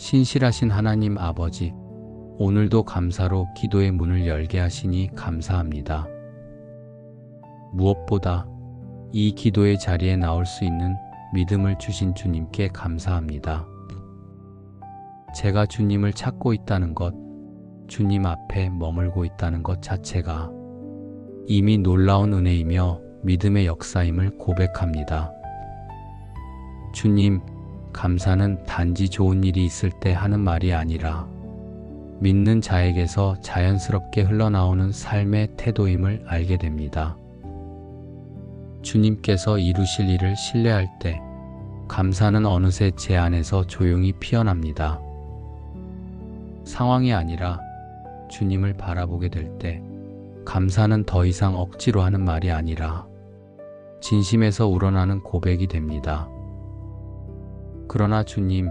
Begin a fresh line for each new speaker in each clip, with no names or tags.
신실하신 하나님 아버지, 오늘도 감사로 기도의 문을 열게 하시니 감사합니다. 무엇보다 이 기도의 자리에 나올 수 있는 믿음을 주신 주님께 감사합니다. 제가 주님을 찾고 있다는 것, 주님 앞에 머물고 있다는 것 자체가 이미 놀라운 은혜이며 믿음의 역사임을 고백합니다. 주님, 감사는 단지 좋은 일이 있을 때 하는 말이 아니라 믿는 자에게서 자연스럽게 흘러나오는 삶의 태도임을 알게 됩니다. 주님께서 이루실 일을 신뢰할 때 감사는 어느새 제 안에서 조용히 피어납니다. 상황이 아니라 주님을 바라보게 될 때 감사는 더 이상 억지로 하는 말이 아니라 진심에서 우러나는 고백이 됩니다. 그러나 주님,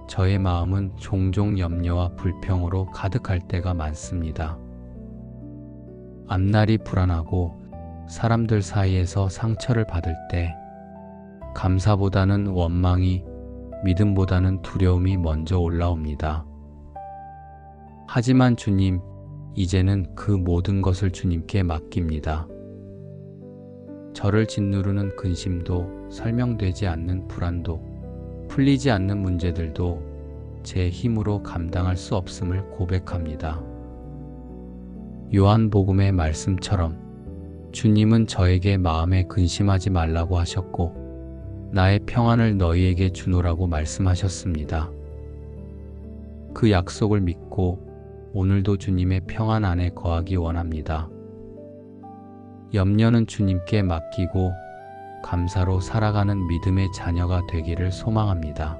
저의 마음은 종종 염려와 불평으로 가득할 때가 많습니다. 앞날이 불안하고 사람들 사이에서 상처를 받을 때 감사보다는 원망이, 믿음보다는 두려움이 먼저 올라옵니다. 하지만 주님, 이제는 그 모든 것을 주님께 맡깁니다. 저를 짓누르는 근심도, 설명되지 않는 불안도, 풀리지 않는 문제들도 제 힘으로 감당할 수 없음을 고백합니다. 요한복음의 말씀처럼 주님은 저에게 마음에 근심하지 말라고 하셨고 나의 평안을 너희에게 주노라고 말씀하셨습니다. 그 약속을 믿고 오늘도 주님의 평안 안에 거하기 원합니다. 염려는 주님께 맡기고 감사로 살아가는 믿음의 자녀가 되기를 소망합니다.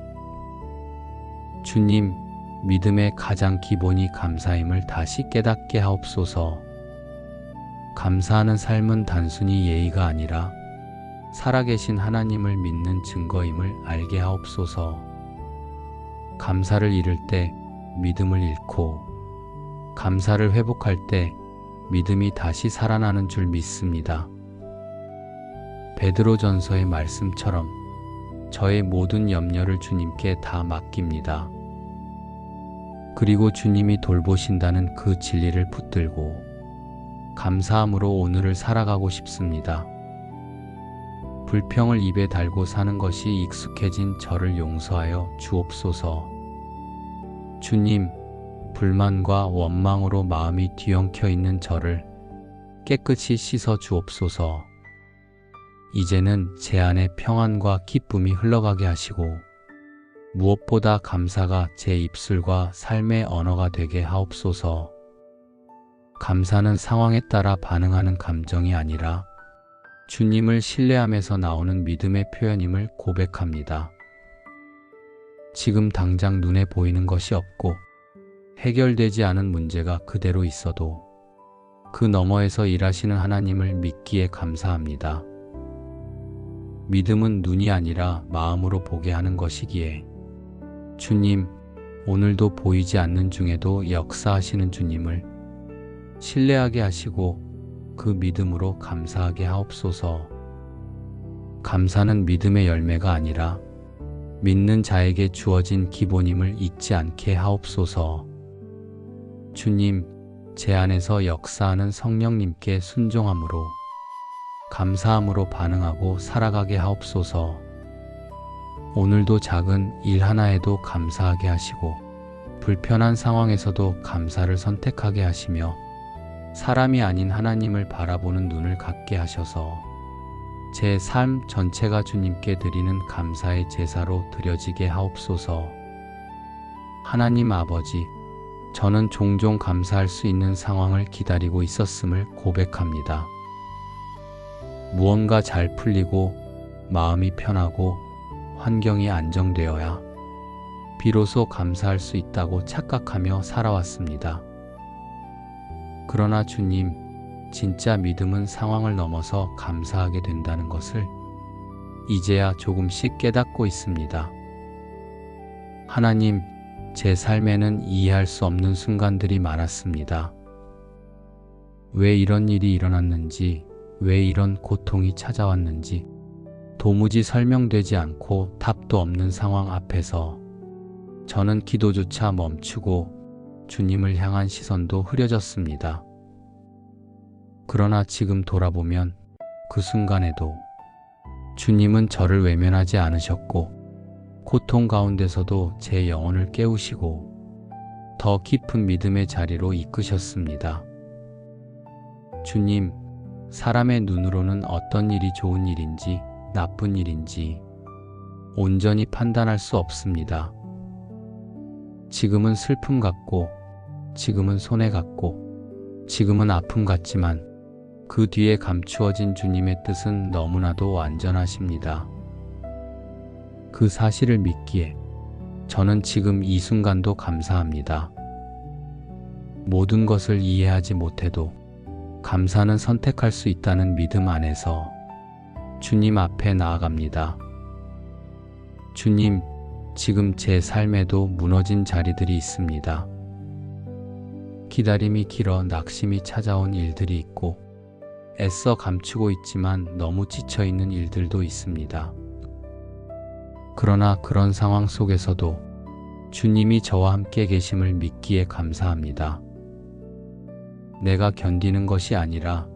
주님, 믿음의 가장 기본이 감사임을 다시 깨닫게 하옵소서. 감사하는 삶은 단순히 예의가 아니라 살아계신 하나님을 믿는 증거임을 알게 하옵소서. 감사를 잃을 때 믿음을 잃고 감사를 회복할 때 믿음이 다시 살아나는 줄 믿습니다. 베드로전서의 말씀처럼 저의 모든 염려를 주님께 다 맡깁니다. 그리고 주님이 돌보신다는 그 진리를 붙들고 감사함으로 오늘을 살아가고 싶습니다. 불평을 입에 달고 사는 것이 익숙해진 저를 용서하여 주옵소서. 주님, 불만과 원망으로 마음이 뒤엉켜 있는 저를 깨끗이 씻어 주옵소서. 이제는 제 안에 평안과 기쁨이 흘러가게 하시고 무엇보다 감사가 제 입술과 삶의 언어가 되게 하옵소서. 감사는 상황에 따라 반응하는 감정이 아니라 주님을 신뢰하면서 나오는 믿음의 표현임을 고백합니다. 지금 당장 눈에 보이는 것이 없고 해결되지 않은 문제가 그대로 있어도 그 너머에서 일하시는 하나님을 믿기에 감사합니다. 믿음은 눈이 아니라 마음으로 보게 하는 것이기에 주님, 오늘도 보이지 않는 중에도 역사하시는 주님을 신뢰하게 하시고 그 믿음으로 감사하게 하옵소서. 감사는 믿음의 열매가 아니라 믿는 자에게 주어진 기본임을 잊지 않게 하옵소서. 주님, 제 안에서 역사하는 성령님께 순종함으로 감사함으로 반응하고 살아가게 하옵소서. 오늘도 작은 일 하나에도 감사하게 하시고 불편한 상황에서도 감사를 선택하게 하시며 사람이 아닌 하나님을 바라보는 눈을 갖게 하셔서 제 삶 전체가 주님께 드리는 감사의 제사로 드려지게 하옵소서. 하나님 아버지, 저는 종종 감사할 수 있는 상황을 기다리고 있었음을 고백합니다. 무언가 잘 풀리고 마음이 편하고 환경이 안정되어야 비로소 감사할 수 있다고 착각하며 살아왔습니다. 그러나 주님, 진짜 믿음은 상황을 넘어서 감사하게 된다는 것을 이제야 조금씩 깨닫고 있습니다. 하나님, 제 삶에는 이해할 수 없는 순간들이 많았습니다. 왜 이런 일이 일어났는지, 왜 이런 고통이 찾아왔는지 도무지 설명되지 않고 답도 없는 상황 앞에서 저는 기도조차 멈추고 주님을 향한 시선도 흐려졌습니다. 그러나 지금 돌아보면 그 순간에도 주님은 저를 외면하지 않으셨고 고통 가운데서도 제 영혼을 깨우시고 더 깊은 믿음의 자리로 이끄셨습니다. 주님, 사람의 눈으로는 어떤 일이 좋은 일인지 나쁜 일인지 온전히 판단할 수 없습니다. 지금은 슬픔 같고, 지금은 손해 같고, 지금은 아픔 같지만 그 뒤에 감추어진 주님의 뜻은 너무나도 완전하십니다. 그 사실을 믿기에 저는 지금 이 순간도 감사합니다. 모든 것을 이해하지 못해도 감사는 선택할 수 있다는 믿음 안에서 주님 앞에 나아갑니다. 주님, 지금 제 삶에도 무너진 자리들이 있습니다. 기다림이 길어 낙심이 찾아온 일들이 있고 애써 감추고 있지만 너무 지쳐있는 일들도 있습니다. 그러나 그런 상황 속에서도 주님이 저와 함께 계심을 믿기에 감사합니다. 내가 견디는 것이 아니라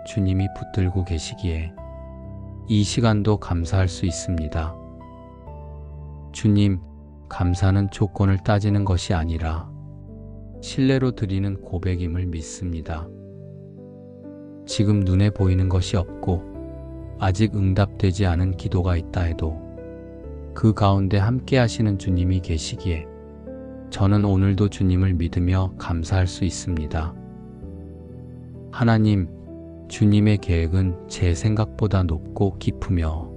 주님이 붙들고 계시기에 이 시간도 감사할 수 있습니다. 주님, 감사는 조건을 따지는 것이 아니라 신뢰로 드리는 고백임을 믿습니다. 지금 눈에 보이는 것이 없고 아직 응답되지 않은 기도가 있다 해도 그 가운데 함께 하시는 주님이 계시기에 저는 오늘도 주님을 믿으며 감사할 수 있습니다. 하나님, 주님의 계획은 제 생각보다 높고 깊으며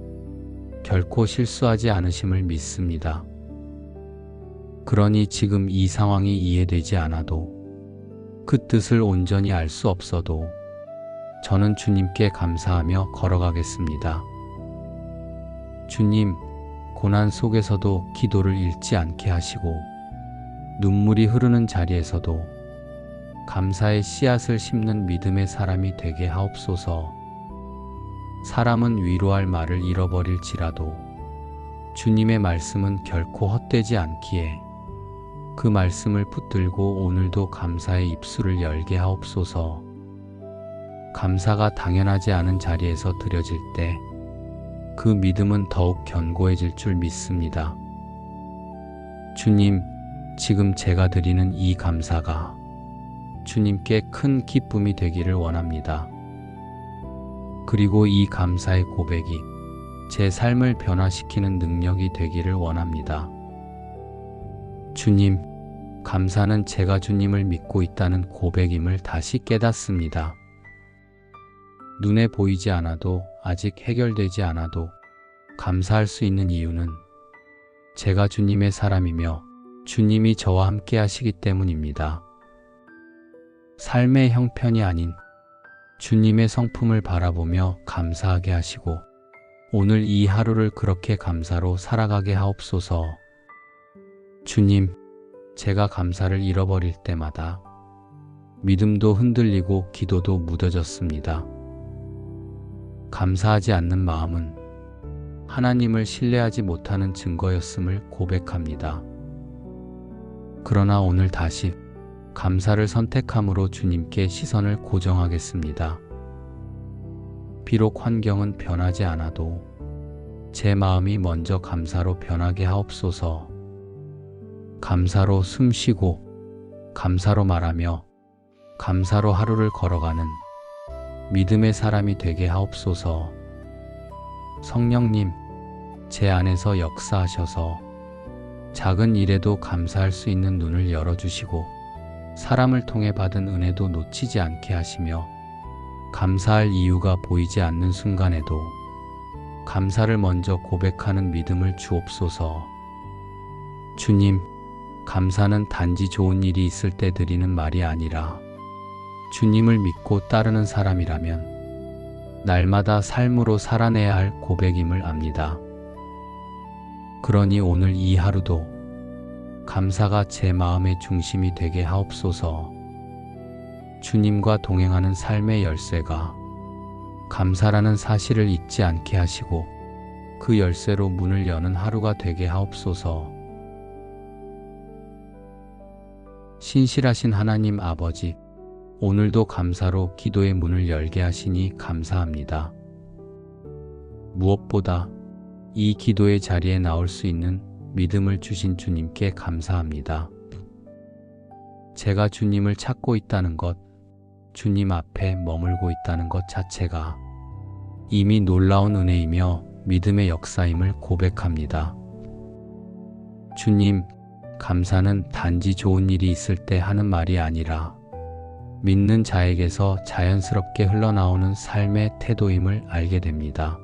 결코 실수하지 않으심을 믿습니다. 그러니 지금 이 상황이 이해되지 않아도 그 뜻을 온전히 알 수 없어도 저는 주님께 감사하며 걸어가겠습니다. 주님, 고난 속에서도 기도를 잃지 않게 하시고 눈물이 흐르는 자리에서도 감사의 씨앗을 심는 믿음의 사람이 되게 하옵소서. 사람은 위로할 말을 잃어버릴지라도 주님의 말씀은 결코 헛되지 않기에 그 말씀을 붙들고 오늘도 감사의 입술을 열게 하옵소서. 감사가 당연하지 않은 자리에서 드려질 때 그 믿음은 더욱 견고해질 줄 믿습니다. 주님, 지금 제가 드리는 이 감사가 주님께 큰 기쁨이 되기를 원합니다. 그리고 이 감사의 고백이 제 삶을 변화시키는 능력이 되기를 원합니다. 주님, 감사는 제가 주님을 믿고 있다는 고백임을 다시 깨닫습니다. 눈에 보이지 않아도 아직 해결되지 않아도 감사할 수 있는 이유는 제가 주님의 사람이며 주님이 저와 함께 하시기 때문입니다. 삶의 형편이 아닌 주님의 성품을 바라보며 감사하게 하시고 오늘 이 하루를 그렇게 감사로 살아가게 하옵소서. 주님, 제가 감사를 잃어버릴 때마다 믿음도 흔들리고 기도도 무뎌졌습니다. 감사하지 않는 마음은 하나님을 신뢰하지 못하는 증거였음을 고백합니다. 그러나 오늘 다시 감사를 선택함으로 주님께 시선을 고정하겠습니다. 비록 환경은 변하지 않아도 제 마음이 먼저 감사로 변하게 하옵소서. 감사로 숨쉬고 감사로 말하며 감사로 하루를 걸어가는 믿음의 사람이 되게 하옵소서. 성령님, 제 안에서 역사하셔서 작은 일에도 감사할 수 있는 눈을 열어주시고 사람을 통해 받은 은혜도 놓치지 않게 하시며 감사할 이유가 보이지 않는 순간에도 감사를 먼저 고백하는 믿음을 주옵소서. 주님, 감사는 단지 좋은 일이 있을 때 드리는 말이 아니라 주님을 믿고 따르는 사람이라면 날마다 삶으로 살아내야 할 고백임을 압니다. 그러니 오늘 이 하루도 감사가 제 마음의 중심이 되게 하옵소서. 주님과 동행하는 삶의 열쇠가 감사라는 사실을 잊지 않게 하시고 그 열쇠로 문을 여는 하루가 되게 하옵소서. 신실하신 하나님 아버지, 오늘도 감사로 기도의 문을 열게 하시니 감사합니다. 무엇보다 이 기도의 자리에 나올 수 있는 믿음을 주신 주님께 감사합니다. 제가 주님을 찾고 있다는 것, 주님 앞에 머물고 있다는 것 자체가 이미 놀라운 은혜이며 믿음의 역사임을 고백합니다. 주님, 감사는 단지 좋은 일이 있을 때 하는 말이 아니라 믿는 자에게서 자연스럽게 흘러나오는 삶의 태도임을 알게 됩니다.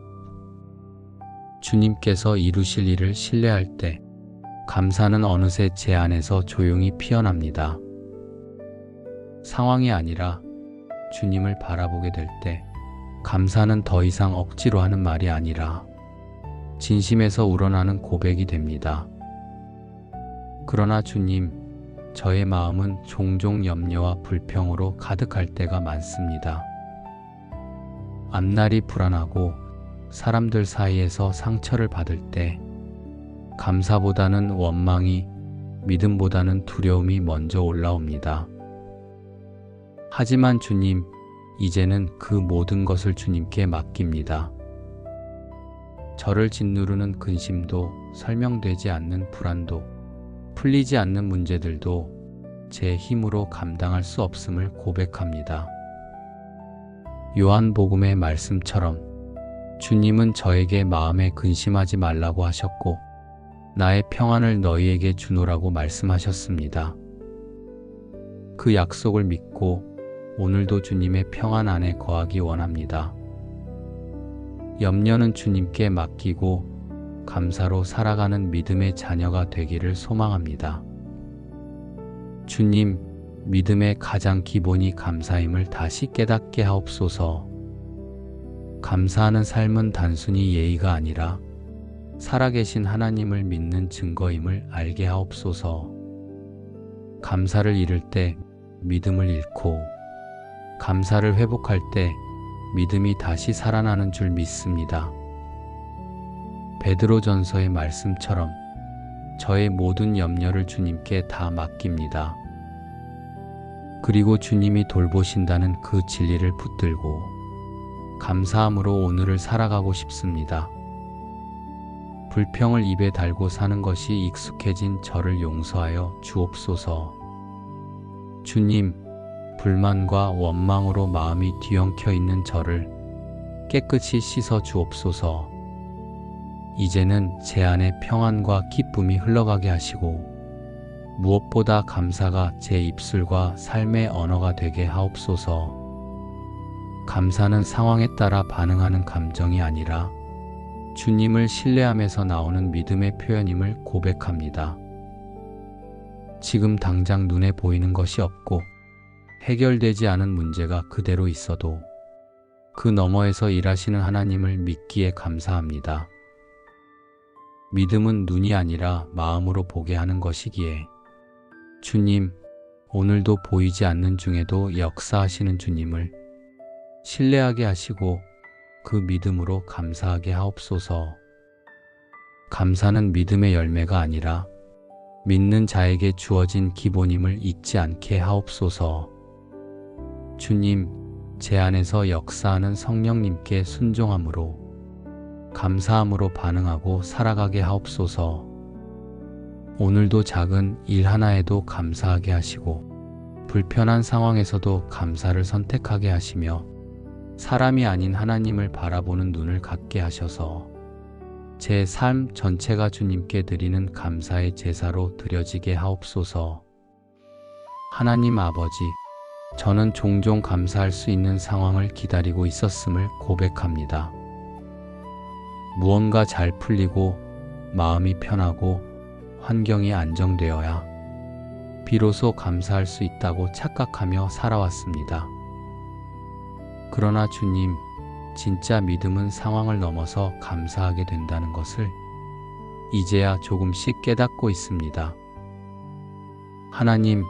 주님께서 이루실 일을 신뢰할 때 감사는 어느새 제 안에서 조용히 피어납니다. 상황이 아니라 주님을 바라보게 될 때 감사는 더 이상 억지로 하는 말이 아니라 진심에서 우러나는 고백이 됩니다. 그러나 주님, 저의 마음은 종종 염려와 불평으로 가득할 때가 많습니다. 앞날이 불안하고 사람들 사이에서 상처를 받을 때 감사보다는 원망이, 믿음보다는 두려움이 먼저 올라옵니다. 하지만 주님, 이제는 그 모든 것을 주님께 맡깁니다. 저를 짓누르는 근심도, 설명되지 않는 불안도, 풀리지 않는 문제들도 제 힘으로 감당할 수 없음을 고백합니다. 요한복음의 말씀처럼 주님은 저에게 마음에 근심하지 말라고 하셨고 나의 평안을 너희에게 주노라고 말씀하셨습니다. 그 약속을 믿고 오늘도 주님의 평안 안에 거하기 원합니다. 염려는 주님께 맡기고 감사로 살아가는 믿음의 자녀가 되기를 소망합니다. 주님, 믿음의 가장 기본이 감사임을 다시 깨닫게 하옵소서. 감사하는 삶은 단순히 예의가 아니라 살아계신 하나님을 믿는 증거임을 알게 하옵소서. 감사를 잃을 때 믿음을 잃고 감사를 회복할 때 믿음이 다시 살아나는 줄 믿습니다. 베드로전서의 말씀처럼 저의 모든 염려를 주님께 다 맡깁니다. 그리고 주님이 돌보신다는 그 진리를 붙들고 감사함으로 오늘을 살아가고 싶습니다. 불평을 입에 달고 사는 것이 익숙해진 저를 용서하여 주옵소서. 주님, 불만과 원망으로 마음이 뒤엉켜 있는 저를 깨끗이 씻어 주옵소서. 이제는 제 안에 평안과 기쁨이 흘러가게 하시고 무엇보다 감사가 제 입술과 삶의 언어가 되게 하옵소서. 감사는 상황에 따라 반응하는 감정이 아니라 주님을 신뢰하면서 나오는 믿음의 표현임을 고백합니다. 지금 당장 눈에 보이는 것이 없고 해결되지 않은 문제가 그대로 있어도 그 너머에서 일하시는 하나님을 믿기에 감사합니다. 믿음은 눈이 아니라 마음으로 보게 하는 것이기에 주님, 오늘도 보이지 않는 중에도 역사하시는 주님을 신뢰하게 하시고 그 믿음으로 감사하게 하옵소서. 감사는 믿음의 열매가 아니라 믿는 자에게 주어진 기본임을 잊지 않게 하옵소서. 주님, 제 안에서 역사하는 성령님께 순종함으로 감사함으로 반응하고 살아가게 하옵소서. 오늘도 작은 일 하나에도 감사하게 하시고 불편한 상황에서도 감사를 선택하게 하시며 사람이 아닌 하나님을 바라보는 눈을 갖게 하셔서 제 삶 전체가 주님께 드리는 감사의 제사로 드려지게 하옵소서. 하나님 아버지, 저는 종종 감사할 수 있는 상황을 기다리고 있었음을 고백합니다. 무언가 잘 풀리고 마음이 편하고 환경이 안정되어야 비로소 감사할 수 있다고 착각하며 살아왔습니다. 그러나 주님, 진짜 믿음은 상황을 넘어서 감사하게 된다는 것을 이제야 조금씩 깨닫고 있습니다. 하나님,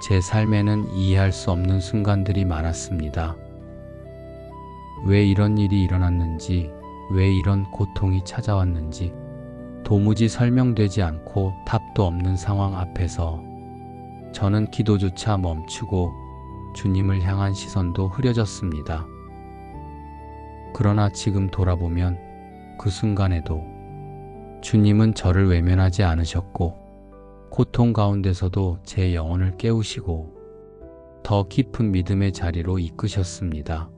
제 삶에는 이해할 수 없는 순간들이 많았습니다. 왜 이런 일이 일어났는지, 왜 이런 고통이 찾아왔는지 도무지 설명되지 않고 답도 없는 상황 앞에서 저는 기도조차 멈추고 주님을 향한 시선도 흐려졌습니다. 그러나 지금 돌아보면 그 순간에도 주님은 저를 외면하지 않으셨고 고통 가운데서도 제 영혼을 깨우시고 더 깊은 믿음의 자리로 이끄셨습니다.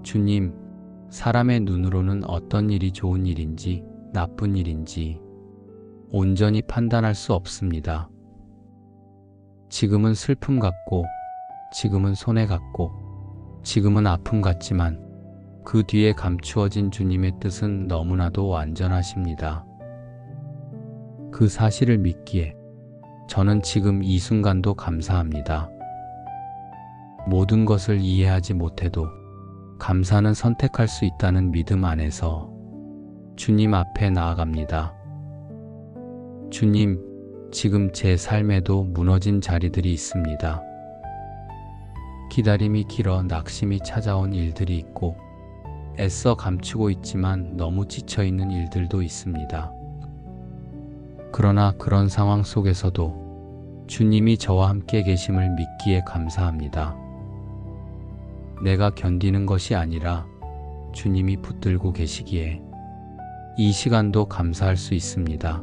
주님, 사람의 눈으로는 어떤 일이 좋은 일인지 나쁜 일인지 온전히 판단할 수 없습니다. 지금은 슬픔 같고, 지금은 손해 같고, 지금은 아픔 같지만 그 뒤에 감추어진 주님의 뜻은 너무나도 완전하십니다. 그 사실을 믿기에 저는 지금 이 순간도 감사합니다. 모든 것을 이해하지 못해도 감사는 선택할 수 있다는 믿음 안에서 주님 앞에 나아갑니다. 주님, 지금 제 삶에도 무너진 자리들이 있습니다. 기다림이 길어 낙심이 찾아온 일들이 있고 애써 감추고 있지만 너무 지쳐있는 일들도 있습니다. 그러나 그런 상황 속에서도 주님이 저와 함께 계심을 믿기에 감사합니다. 내가 견디는 것이 아니라 주님이 붙들고 계시기에 이 시간도 감사할 수 있습니다.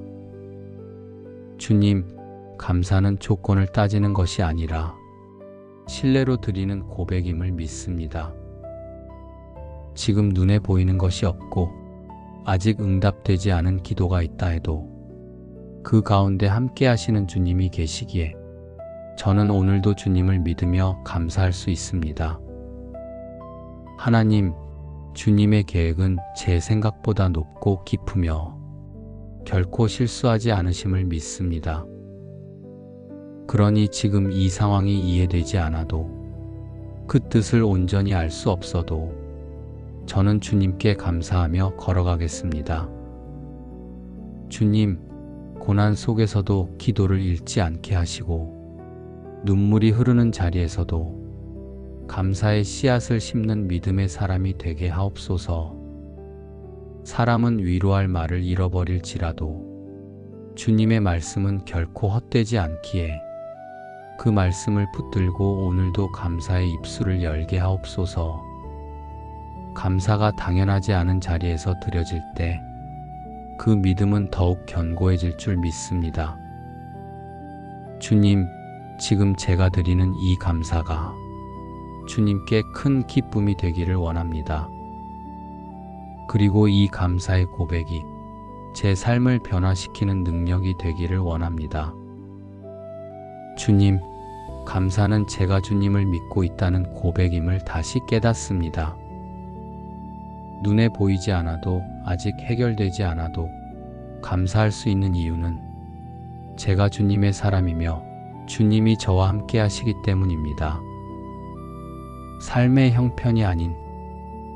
주님, 감사는 조건을 따지는 것이 아니라 신뢰로 드리는 고백임을 믿습니다. 지금 눈에 보이는 것이 없고 아직 응답되지 않은 기도가 있다 해도 그 가운데 함께 하시는 주님이 계시기에 저는 오늘도 주님을 믿으며 감사할 수 있습니다. 하나님, 주님의 계획은 제 생각보다 높고 깊으며 결코 실수하지 않으심을 믿습니다. 그러니 지금 이 상황이 이해되지 않아도 그 뜻을 온전히 알 수 없어도 저는 주님께 감사하며 걸어가겠습니다. 주님, 고난 속에서도 기도를 잃지 않게 하시고 눈물이 흐르는 자리에서도 감사의 씨앗을 심는 믿음의 사람이 되게 하옵소서. 사람은 위로할 말을 잃어버릴지라도 주님의 말씀은 결코 헛되지 않기에 그 말씀을 붙들고 오늘도 감사의 입술을 열게 하옵소서. 감사가 당연하지 않은 자리에서 드려질 때 그 믿음은 더욱 견고해질 줄 믿습니다. 주님, 지금 제가 드리는 이 감사가 주님께 큰 기쁨이 되기를 원합니다. 그리고 이 감사의 고백이 제 삶을 변화시키는 능력이 되기를 원합니다. 주님, 감사는 제가 주님을 믿고 있다는 고백임을 다시 깨닫습니다. 눈에 보이지 않아도 아직 해결되지 않아도 감사할 수 있는 이유는 제가 주님의 사람이며 주님이 저와 함께 하시기 때문입니다. 삶의 형편이 아닌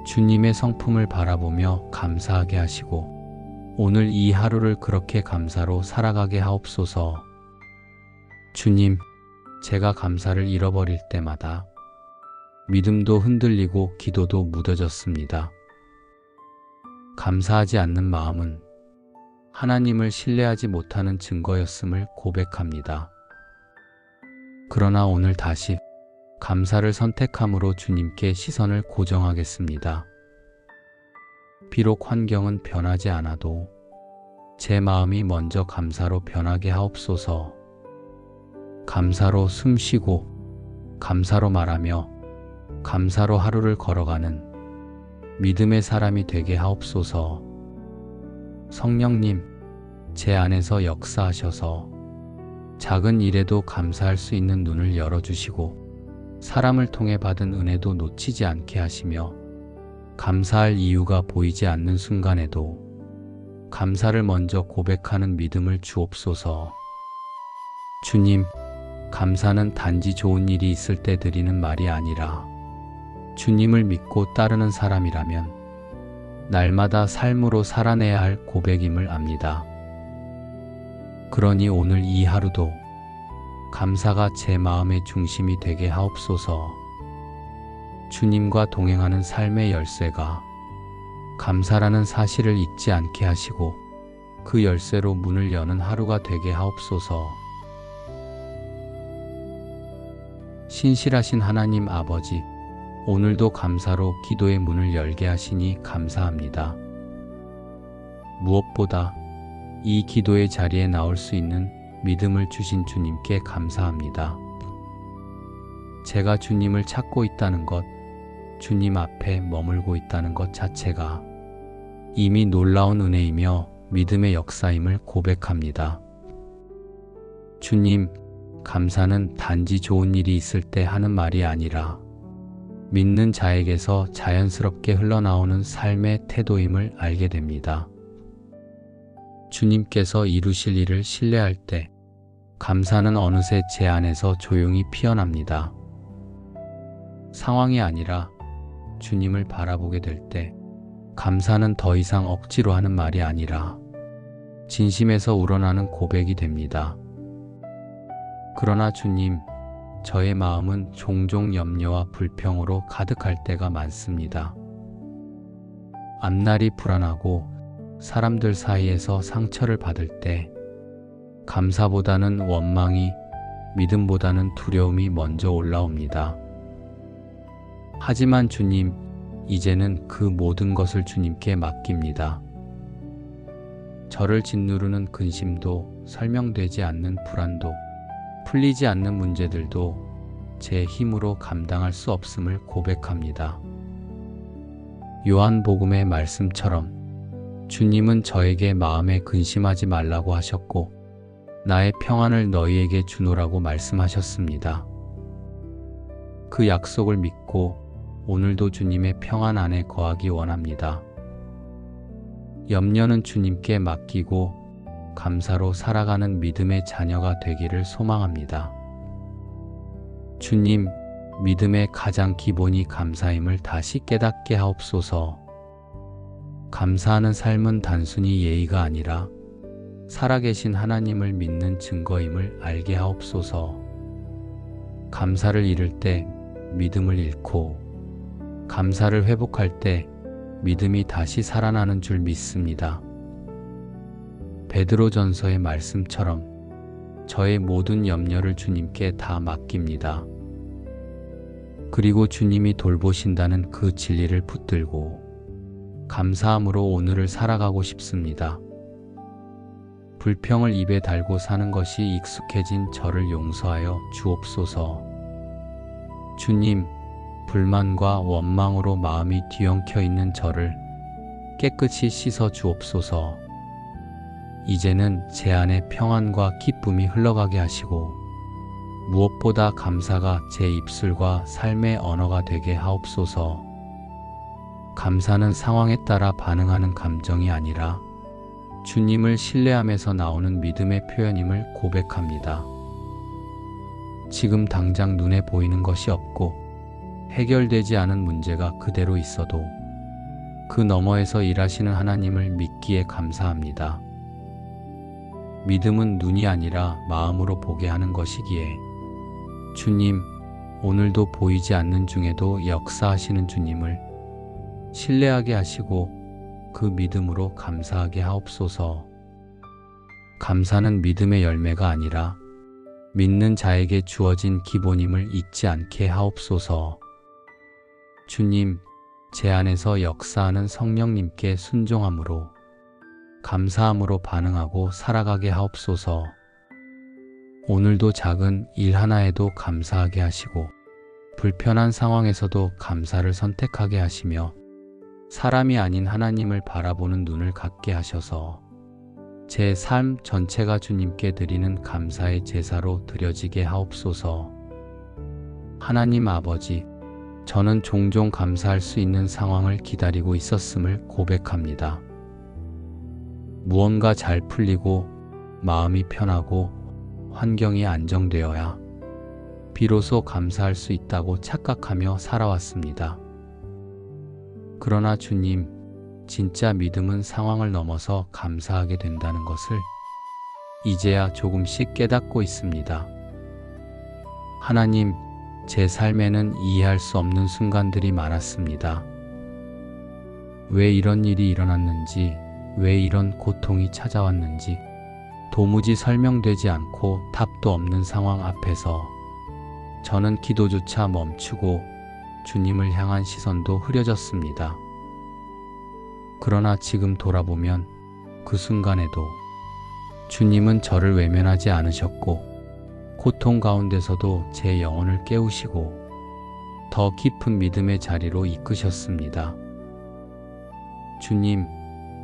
주님의 성품을 바라보며 감사하게 하시고 오늘 이 하루를 그렇게 감사로 살아가게 하옵소서. 주님, 제가 감사를 잃어버릴 때마다 믿음도 흔들리고 기도도 무뎌졌습니다. 감사하지 않는 마음은 하나님을 신뢰하지 못하는 증거였음을 고백합니다. 그러나 오늘 다시 감사를 선택함으로 주님께 시선을 고정하겠습니다. 비록 환경은 변하지 않아도 제 마음이 먼저 감사로 변하게 하옵소서. 감사로 숨쉬고 감사로 말하며 감사로 하루를 걸어가는 믿음의 사람이 되게 하옵소서. 성령님, 제 안에서 역사하셔서 작은 일에도 감사할 수 있는 눈을 열어주시고 사람을 통해 받은 은혜도 놓치지 않게 하시며 감사할 이유가 보이지 않는 순간에도 감사를 먼저 고백하는 믿음을 주옵소서. 주님, 감사는 단지 좋은 일이 있을 때 드리는 말이 아니라 주님을 믿고 따르는 사람이라면 날마다 삶으로 살아내야 할 고백임을 압니다. 그러니 오늘 이 하루도 감사가 제 마음의 중심이 되게 하옵소서. 주님과 동행하는 삶의 열쇠가 감사라는 사실을 잊지 않게 하시고 그 열쇠로 문을 여는 하루가 되게 하옵소서. 신실하신 하나님 아버지, 오늘도 감사로 기도의 문을 열게 하시니 감사합니다. 무엇보다 이 기도의 자리에 나올 수 있는 믿음을 주신 주님께 감사합니다. 제가 주님을 찾고 있다는 것, 주님 앞에 머물고 있다는 것 자체가 이미 놀라운 은혜이며 믿음의 역사임을 고백합니다. 주님, 감사는 단지 좋은 일이 있을 때 하는 말이 아니라 믿는 자에게서 자연스럽게 흘러나오는 삶의 태도임을 알게 됩니다. 주님께서 이루실 일을 신뢰할 때 감사는 어느새 제 안에서 조용히 피어납니다. 상황이 아니라 주님을 바라보게 될 때 감사는 더 이상 억지로 하는 말이 아니라 진심에서 우러나는 고백이 됩니다. 그러나 주님, 저의 마음은 종종 염려와 불평으로 가득할 때가 많습니다. 앞날이 불안하고 사람들 사이에서 상처를 받을 때 감사보다는 원망이, 믿음보다는 두려움이 먼저 올라옵니다. 하지만 주님, 이제는 그 모든 것을 주님께 맡깁니다. 저를 짓누르는 근심도, 설명되지 않는 불안도, 풀리지 않는 문제들도 제 힘으로 감당할 수 없음을 고백합니다. 요한복음의 말씀처럼 주님은 저에게 마음에 근심하지 말라고 하셨고 나의 평안을 너희에게 주노라고 말씀하셨습니다. 그 약속을 믿고 오늘도 주님의 평안 안에 거하기 원합니다. 염려는 주님께 맡기고 감사로 살아가는 믿음의 자녀가 되기를 소망합니다. 주님, 믿음의 가장 기본이 감사임을 다시 깨닫게 하옵소서. 감사하는 삶은 단순히 예의가 아니라 살아계신 하나님을 믿는 증거임을 알게 하옵소서. 감사를 잃을 때 믿음을 잃고 감사를 회복할 때 믿음이 다시 살아나는 줄 믿습니다. 베드로전서의 말씀처럼 저의 모든 염려를 주님께 다 맡깁니다. 그리고 주님이 돌보신다는 그 진리를 붙들고 감사함으로 오늘을 살아가고 싶습니다. 불평을 입에 달고 사는 것이 익숙해진 저를 용서하여 주옵소서. 주님, 불만과 원망으로 마음이 뒤엉켜 있는 저를 깨끗이 씻어 주옵소서. 이제는 제 안에 평안과 기쁨이 흘러가게 하시고 무엇보다 감사가 제 입술과 삶의 언어가 되게 하옵소서. 감사는 상황에 따라 반응하는 감정이 아니라 주님을 신뢰하면서 나오는 믿음의 표현임을 고백합니다. 지금 당장 눈에 보이는 것이 없고 해결되지 않은 문제가 그대로 있어도 그 너머에서 일하시는 하나님을 믿기에 감사합니다. 믿음은 눈이 아니라 마음으로 보게 하는 것이기에 주님, 오늘도 보이지 않는 중에도 역사하시는 주님을 신뢰하게 하시고 그 믿음으로 감사하게 하옵소서. 감사는 믿음의 열매가 아니라 믿는 자에게 주어진 기본임을 잊지 않게 하옵소서. 주님, 제 안에서 역사하는 성령님께 순종함으로 감사함으로 반응하고 살아가게 하옵소서. 오늘도 작은 일 하나에도 감사하게 하시고 불편한 상황에서도 감사를 선택하게 하시며 사람이 아닌 하나님을 바라보는 눈을 갖게 하셔서 제 삶 전체가 주님께 드리는 감사의 제사로 드려지게 하옵소서. 하나님 아버지, 저는 종종 감사할 수 있는 상황을 기다리고 있었음을 고백합니다. 무언가 잘 풀리고 마음이 편하고 환경이 안정되어야 비로소 감사할 수 있다고 착각하며 살아왔습니다. 그러나 주님, 진짜 믿음은 상황을 넘어서 감사하게 된다는 것을 이제야 조금씩 깨닫고 있습니다. 하나님, 제 삶에는 이해할 수 없는 순간들이 많았습니다. 왜 이런 일이 일어났는지, 왜 이런 고통이 찾아왔는지 도무지 설명되지 않고 답도 없는 상황 앞에서 저는 기도조차 멈추고 주님을 향한 시선도 흐려졌습니다. 그러나 지금 돌아보면 그 순간에도 주님은 저를 외면하지 않으셨고 고통 가운데서도 제 영혼을 깨우시고 더 깊은 믿음의 자리로 이끄셨습니다. 주님,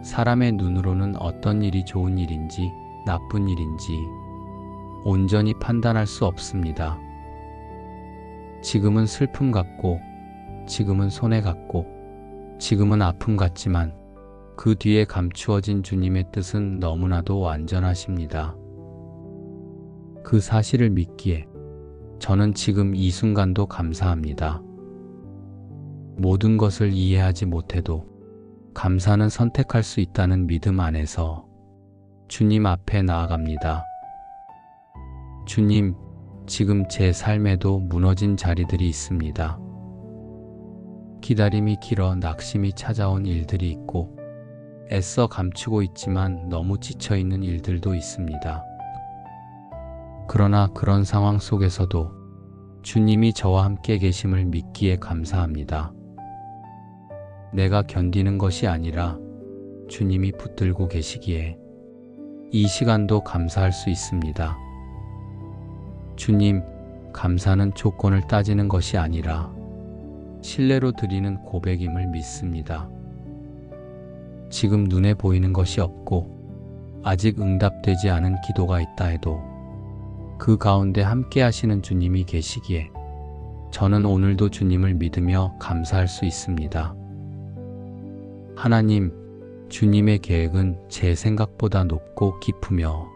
사람의 눈으로는 어떤 일이 좋은 일인지 나쁜 일인지 온전히 판단할 수 없습니다. 지금은 슬픔 같고, 지금은 손해 같고, 지금은 아픔 같지만 그 뒤에 감추어진 주님의 뜻은 너무나도 완전하십니다. 그 사실을 믿기에 저는 지금 이 순간도 감사합니다. 모든 것을 이해하지 못해도 감사는 선택할 수 있다는 믿음 안에서 주님 앞에 나아갑니다. 주님, 지금 제 삶에도 무너진 자리들이 있습니다. 기다림이 길어 낙심이 찾아온 일들이 있고 애써 감추고 있지만 너무 지쳐있는 일들도 있습니다. 그러나 그런 상황 속에서도 주님이 저와 함께 계심을 믿기에 감사합니다. 내가 견디는 것이 아니라 주님이 붙들고 계시기에 이 시간도 감사할 수 있습니다. 주님, 감사는 조건을 따지는 것이 아니라 신뢰로 드리는 고백임을 믿습니다. 지금 눈에 보이는 것이 없고 아직 응답되지 않은 기도가 있다 해도 그 가운데 함께 하시는 주님이 계시기에 저는 오늘도 주님을 믿으며 감사할 수 있습니다. 하나님, 주님의 계획은 제 생각보다 높고 깊으며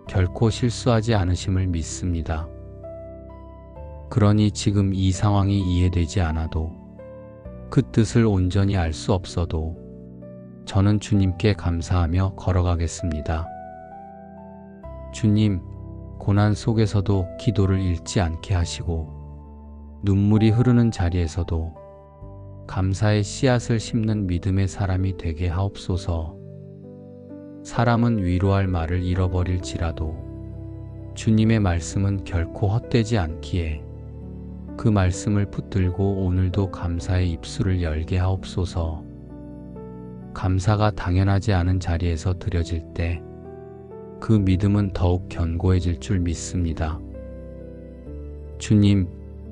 결코 실수하지 않으심을 믿습니다. 그러니 지금 이 상황이 이해되지 않아도 그 뜻을 온전히 알 수 없어도 저는 주님께 감사하며 걸어가겠습니다. 주님, 고난 속에서도 기도를 잃지 않게 하시고 눈물이 흐르는 자리에서도 감사의 씨앗을 심는 믿음의 사람이 되게 하옵소서. 사람은 위로할 말을 잃어버릴지라도 주님의 말씀은 결코 헛되지 않기에 그 말씀을 붙들고 오늘도 감사의 입술을 열게 하옵소서. 감사가 당연하지 않은 자리에서 드려질 때 그 믿음은 더욱 견고해질 줄 믿습니다. 주님,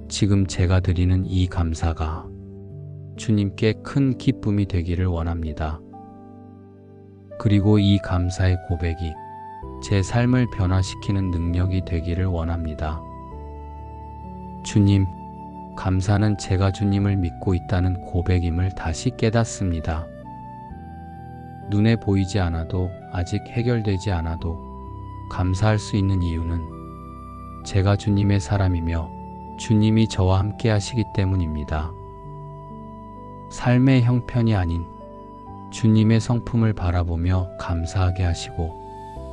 지금 제가 드리는 이 감사가 주님께 큰 기쁨이 되기를 원합니다. 그리고 이 감사의 고백이 제 삶을 변화시키는 능력이 되기를 원합니다. 주님, 감사는 제가 주님을 믿고 있다는 고백임을 다시 깨닫습니다. 눈에 보이지 않아도 아직 해결되지 않아도 감사할 수 있는 이유는 제가 주님의 사람이며 주님이 저와 함께 하시기 때문입니다. 삶의 형편이 아닌 주님의 성품을 바라보며 감사하게 하시고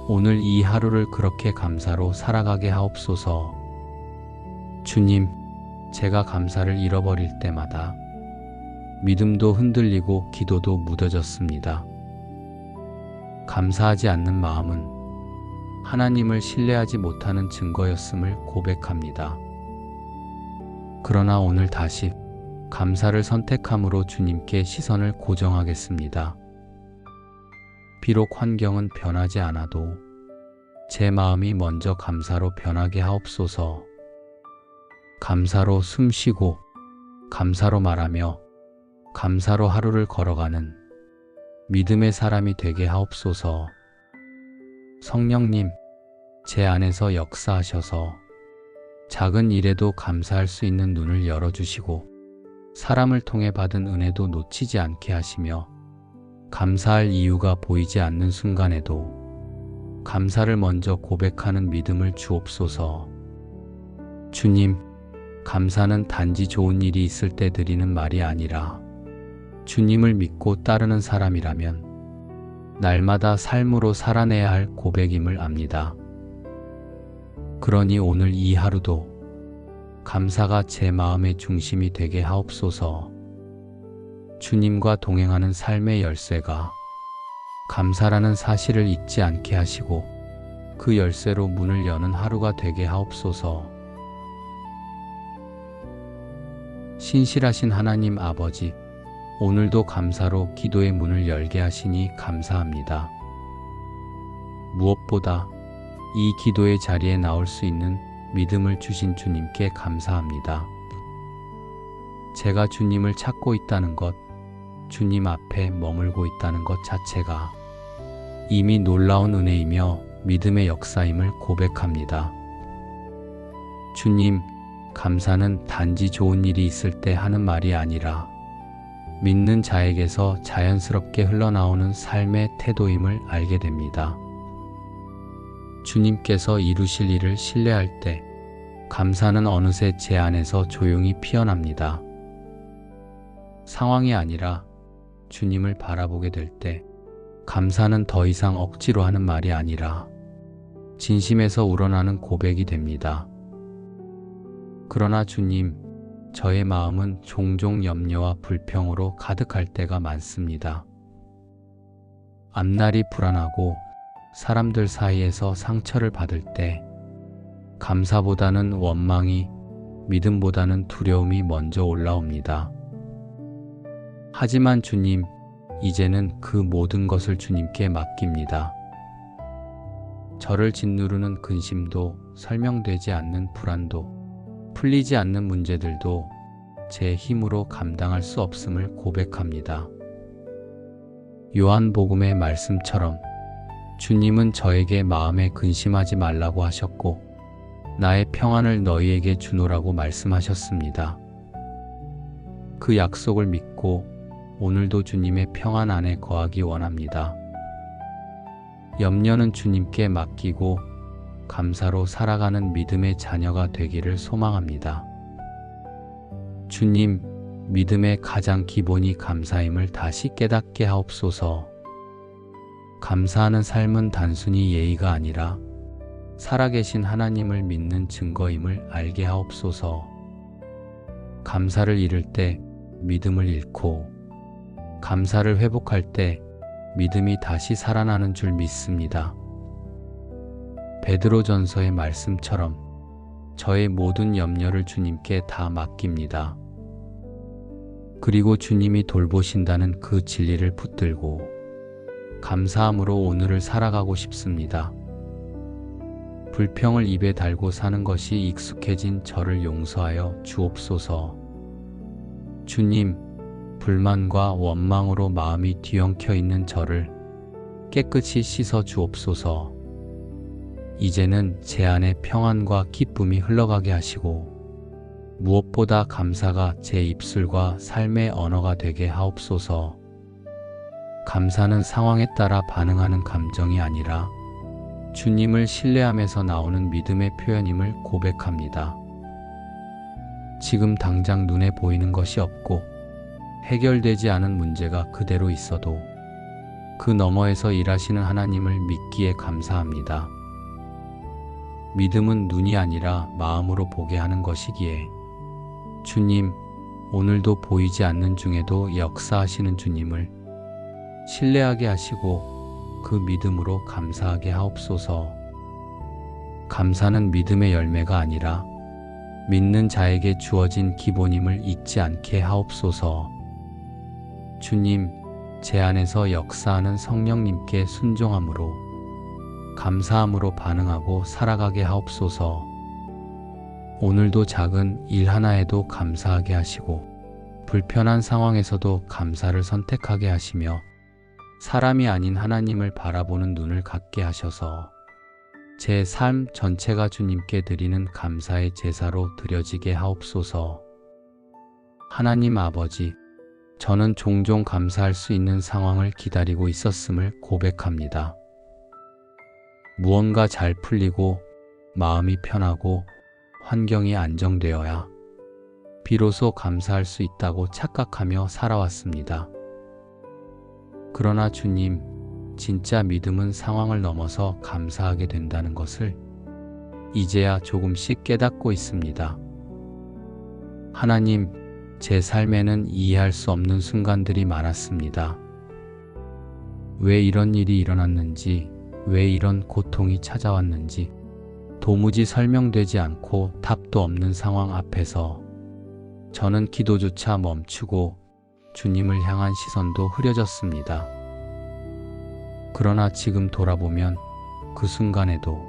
오늘 이 하루를 그렇게 감사로 살아가게 하옵소서. 주님, 제가 감사를 잃어버릴 때마다 믿음도 흔들리고 기도도 무뎌졌습니다. 감사하지 않는 마음은 하나님을 신뢰하지 못하는 증거였음을 고백합니다. 그러나 오늘 다시 감사를 선택함으로 주님께 시선을 고정하겠습니다. 비록 환경은 변하지 않아도 제 마음이 먼저 감사로 변하게 하옵소서. 감사로 숨쉬고 감사로 말하며 감사로 하루를 걸어가는 믿음의 사람이 되게 하옵소서. 성령님, 제 안에서 역사하셔서 작은 일에도 감사할 수 있는 눈을 열어주시고 사람을 통해 받은 은혜도 놓치지 않게 하시며 감사할 이유가 보이지 않는 순간에도 감사를 먼저 고백하는 믿음을 주옵소서. 주님, 감사는 단지 좋은 일이 있을 때 드리는 말이 아니라 주님을 믿고 따르는 사람이라면 날마다 삶으로 살아내야 할 고백임을 압니다. 그러니 오늘 이 하루도 감사가 제 마음의 중심이 되게 하옵소서. 주님과 동행하는 삶의 열쇠가 감사라는 사실을 잊지 않게 하시고 그 열쇠로 문을 여는 하루가 되게 하옵소서. 신실하신 하나님 아버지, 오늘도 감사로 기도의 문을 열게 하시니 감사합니다. 무엇보다 이 기도의 자리에 나올 수 있는 믿음을 주신 주님께 감사합니다. 제가 주님을 찾고 있다는 것, 주님 앞에 머물고 있다는 것 자체가 이미 놀라운 은혜이며 믿음의 역사임을 고백합니다. 주님, 감사는 단지 좋은 일이 있을 때 하는 말이 아니라 믿는 자에게서 자연스럽게 흘러나오는 삶의 태도임을 알게 됩니다. 주님께서 이루실 일을 신뢰할 때 감사는 어느새 제 안에서 조용히 피어납니다. 상황이 아니라 주님을 바라보게 될 때 감사는 더 이상 억지로 하는 말이 아니라 진심에서 우러나는 고백이 됩니다. 그러나 주님, 저의 마음은 종종 염려와 불평으로 가득할 때가 많습니다. 앞날이 불안하고 사람들 사이에서 상처를 받을 때 감사보다는 원망이, 믿음보다는 두려움이 먼저 올라옵니다. 하지만 주님, 이제는 그 모든 것을 주님께 맡깁니다. 저를 짓누르는 근심도, 설명되지 않는 불안도, 풀리지 않는 문제들도 제 힘으로 감당할 수 없음을 고백합니다. 요한복음의 말씀처럼 주님은 저에게 마음에 근심하지 말라고 하셨고 나의 평안을 너희에게 주노라고 말씀하셨습니다. 그 약속을 믿고 오늘도 주님의 평안 안에 거하기 원합니다. 염려는 주님께 맡기고 감사로 살아가는 믿음의 자녀가 되기를 소망합니다. 주님, 믿음의 가장 기본이 감사임을 다시 깨닫게 하옵소서. 감사하는 삶은 단순히 예의가 아니라 살아계신 하나님을 믿는 증거임을 알게 하옵소서. 감사를 잃을 때 믿음을 잃고 감사를 회복할 때 믿음이 다시 살아나는 줄 믿습니다. 베드로전서의 말씀처럼 저의 모든 염려를 주님께 다 맡깁니다. 그리고 주님이 돌보신다는 그 진리를 붙들고 감사함으로 오늘을 살아가고 싶습니다. 불평을 입에 달고 사는 것이 익숙해진 저를 용서하여 주옵소서. 주님, 불만과 원망으로 마음이 뒤엉켜 있는 저를 깨끗이 씻어 주옵소서. 이제는 제 안에 평안과 기쁨이 흘러가게 하시고 무엇보다 감사가 제 입술과 삶의 언어가 되게 하옵소서. 감사는 상황에 따라 반응하는 감정이 아니라 주님을 신뢰하면서 나오는 믿음의 표현임을 고백합니다. 지금 당장 눈에 보이는 것이 없고 해결되지 않은 문제가 그대로 있어도 그 너머에서 일하시는 하나님을 믿기에 감사합니다. 믿음은 눈이 아니라 마음으로 보게 하는 것이기에 주님, 오늘도 보이지 않는 중에도 역사하시는 주님을 신뢰하게 하시고 그 믿음으로 감사하게 하옵소서. 감사는 믿음의 열매가 아니라 믿는 자에게 주어진 기본임을 잊지 않게 하옵소서. 주님, 제 안에서 역사하는 성령님께 순종함으로 감사함으로 반응하고 살아가게 하옵소서. 오늘도 작은 일 하나에도 감사하게 하시고 불편한 상황에서도 감사를 선택하게 하시며 사람이 아닌 하나님을 바라보는 눈을 갖게 하셔서 제 삶 전체가 주님께 드리는 감사의 제사로 드려지게 하옵소서. 하나님 아버지, 저는 종종 감사할 수 있는 상황을 기다리고 있었음을 고백합니다. 무언가 잘 풀리고 마음이 편하고 환경이 안정되어야 비로소 감사할 수 있다고 착각하며 살아왔습니다. 그러나 주님, 진짜 믿음은 상황을 넘어서 감사하게 된다는 것을 이제야 조금씩 깨닫고 있습니다. 하나님, 제 삶에는 이해할 수 없는 순간들이 많았습니다. 왜 이런 일이 일어났는지, 왜 이런 고통이 찾아왔는지 도무지 설명되지 않고 답도 없는 상황 앞에서 저는 기도조차 멈추고 주님을 향한 시선도 흐려졌습니다. 그러나 지금 돌아보면 그 순간에도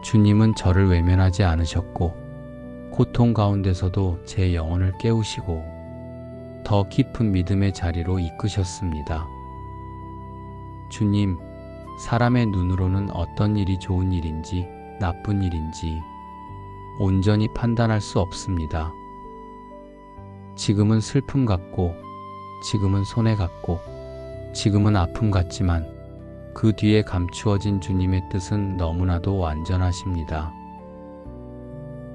주님은 저를 외면하지 않으셨고 고통 가운데서도 제 영혼을 깨우시고 더 깊은 믿음의 자리로 이끄셨습니다. 주님, 사람의 눈으로는 어떤 일이 좋은 일인지 나쁜 일인지 온전히 판단할 수 없습니다. 지금은 슬픔 같고, 지금은 손해 같고, 지금은 아픔 같지만 그 뒤에 감추어진 주님의 뜻은 너무나도 완전하십니다.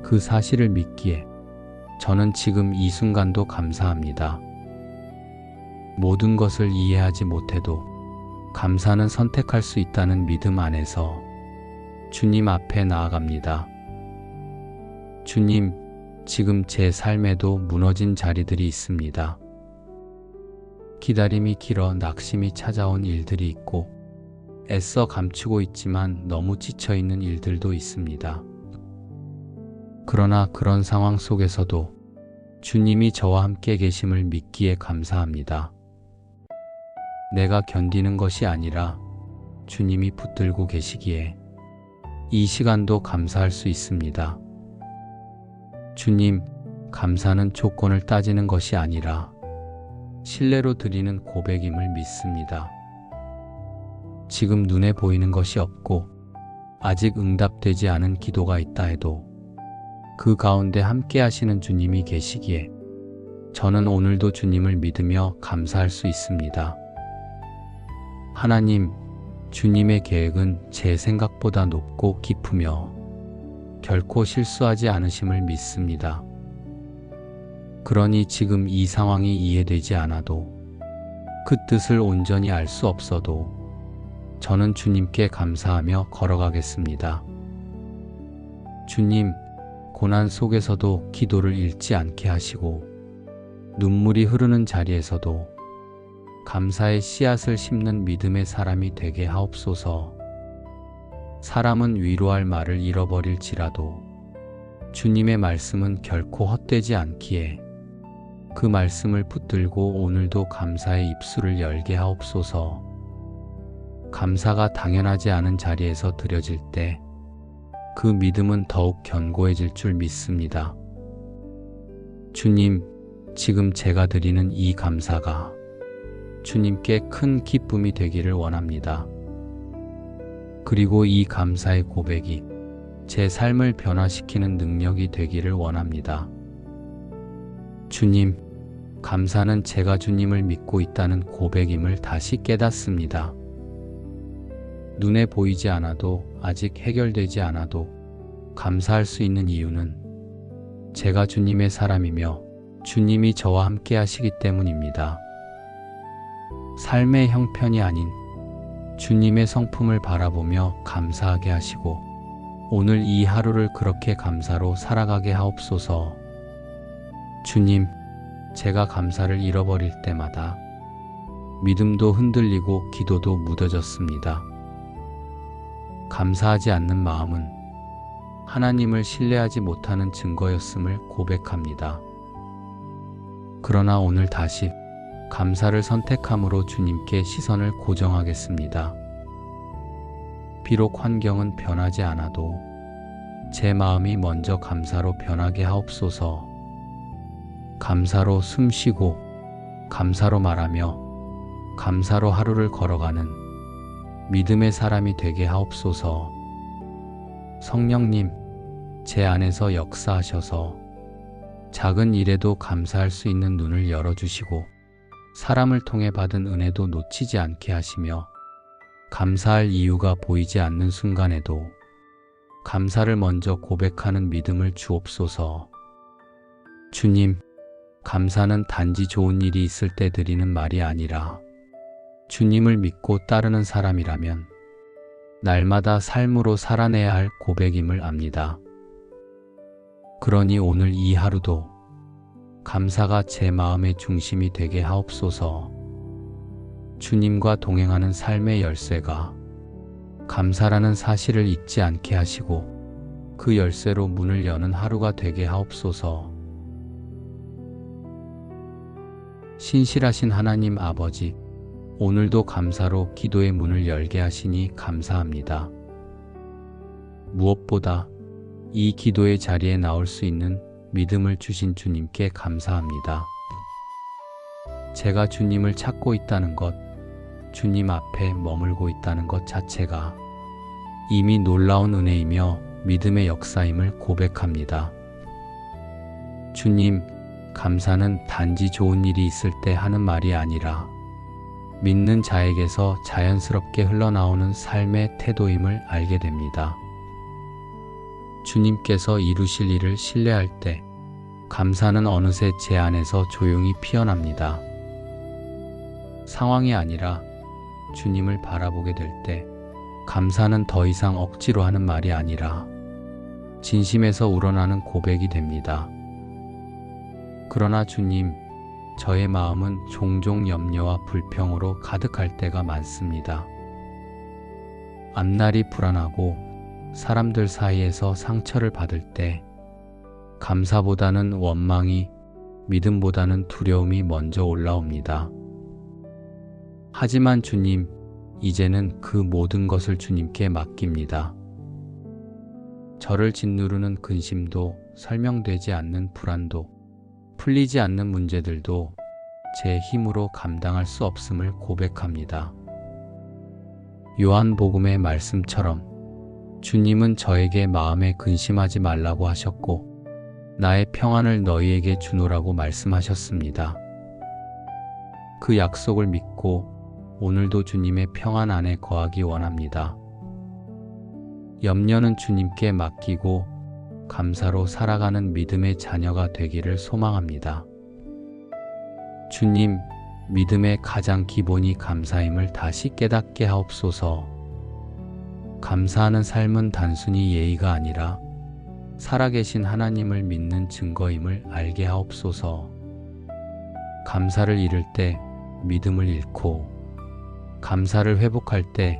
그 사실을 믿기에 저는 지금 이 순간도 감사합니다. 모든 것을 이해하지 못해도 감사는 선택할 수 있다는 믿음 안에서 주님 앞에 나아갑니다. 주님, 지금 제 삶에도 무너진 자리들이 있습니다. 기다림이 길어 낙심이 찾아온 일들이 있고 애써 감추고 있지만 너무 지쳐있는 일들도 있습니다. 그러나 그런 상황 속에서도 주님이 저와 함께 계심을 믿기에 감사합니다. 내가 견디는 것이 아니라 주님이 붙들고 계시기에 이 시간도 감사할 수 있습니다. 주님, 감사는 조건을 따지는 것이 아니라 신뢰로 드리는 고백임을 믿습니다. 지금 눈에 보이는 것이 없고 아직 응답되지 않은 기도가 있다 해도 그 가운데 함께 하시는 주님이 계시기에 저는 오늘도 주님을 믿으며 감사할 수 있습니다. 하나님, 주님의 계획은 제 생각보다 높고 깊으며 결코 실수하지 않으심을 믿습니다. 그러니 지금 이 상황이 이해되지 않아도 그 뜻을 온전히 알 수 없어도 저는 주님께 감사하며 걸어가겠습니다. 주님, 고난 속에서도 기도를 잃지 않게 하시고 눈물이 흐르는 자리에서도 감사의 씨앗을 심는 믿음의 사람이 되게 하옵소서. 사람은 위로할 말을 잃어버릴지라도 주님의 말씀은 결코 헛되지 않기에 그 말씀을 붙들고 오늘도 감사의 입술을 열게 하옵소서. 감사가 당연하지 않은 자리에서 드려질 때 그 믿음은 더욱 견고해질 줄 믿습니다. 주님, 지금 제가 드리는 이 감사가 주님께 큰 기쁨이 되기를 원합니다. 그리고 이 감사의 고백이 제 삶을 변화시키는 능력이 되기를 원합니다. 주님, 감사는 제가 주님을 믿고 있다는 고백임을 다시 깨닫습니다. 눈에 보이지 않아도 아직 해결되지 않아도 감사할 수 있는 이유는 제가 주님의 사람이며 주님이 저와 함께 하시기 때문입니다. 삶의 형편이 아닌 주님의 성품을 바라보며 감사하게 하시고 오늘 이 하루를 그렇게 감사로 살아가게 하옵소서. 주님, 제가 감사를 잃어버릴 때마다 믿음도 흔들리고 기도도 무뎌졌습니다. 감사하지 않는 마음은 하나님을 신뢰하지 못하는 증거였음을 고백합니다. 그러나 오늘 다시 감사를 선택함으로 주님께 시선을 고정하겠습니다. 비록 환경은 변하지 않아도 제 마음이 먼저 감사로 변하게 하옵소서. 감사로 숨쉬고 감사로 말하며 감사로 하루를 걸어가는 믿음의 사람이 되게 하옵소서. 성령님, 제 안에서 역사하셔서 작은 일에도 감사할 수 있는 눈을 열어주시고 사람을 통해 받은 은혜도 놓치지 않게 하시며 감사할 이유가 보이지 않는 순간에도 감사를 먼저 고백하는 믿음을 주옵소서. 주님, 감사는 단지 좋은 일이 있을 때 드리는 말이 아니라 주님을 믿고 따르는 사람이라면 날마다 삶으로 살아내야 할 고백임을 압니다. 그러니 오늘 이 하루도 감사가 제 마음의 중심이 되게 하옵소서. 주님과 동행하는 삶의 열쇠가 감사라는 사실을 잊지 않게 하시고 그 열쇠로 문을 여는 하루가 되게 하옵소서. 신실하신 하나님 아버지, 오늘도 감사로 기도의 문을 열게 하시니 감사합니다. 무엇보다 이 기도의 자리에 나올 수 있는 믿음을 주신 주님께 감사합니다. 제가 주님을 찾고 있다는 것, 주님 앞에 머물고 있다는 것 자체가 이미 놀라운 은혜이며 믿음의 역사임을 고백합니다. 주님, 감사는 단지 좋은 일이 있을 때 하는 말이 아니라 믿는 자에게서 자연스럽게 흘러나오는 삶의 태도임을 알게 됩니다. 주님께서 이루실 일을 신뢰할 때 감사는 어느새 제 안에서 조용히 피어납니다. 상황이 아니라 주님을 바라보게 될 때 감사는 더 이상 억지로 하는 말이 아니라 진심에서 우러나는 고백이 됩니다. 그러나 주님, 저의 마음은 종종 염려와 불평으로 가득할 때가 많습니다. 앞날이 불안하고 사람들 사이에서 상처를 받을 때 감사보다는 원망이, 믿음보다는 두려움이 먼저 올라옵니다. 하지만 주님, 이제는 그 모든 것을 주님께 맡깁니다. 저를 짓누르는 근심도, 설명되지 않는 불안도, 풀리지 않는 문제들도 제 힘으로 감당할 수 없음을 고백합니다. 요한복음의 말씀처럼 주님은 저에게 마음에 근심하지 말라고 하셨고 나의 평안을 너희에게 주노라고 말씀하셨습니다. 그 약속을 믿고 오늘도 주님의 평안 안에 거하기 원합니다. 염려는 주님께 맡기고 감사로 살아가는 믿음의 자녀가 되기를 소망합니다. 주님, 믿음의 가장 기본이 감사임을 다시 깨닫게 하옵소서. 감사하는 삶은 단순히 예의가 아니라 살아계신 하나님을 믿는 증거임을 알게 하옵소서. 감사를 잃을 때 믿음을 잃고 감사를 회복할 때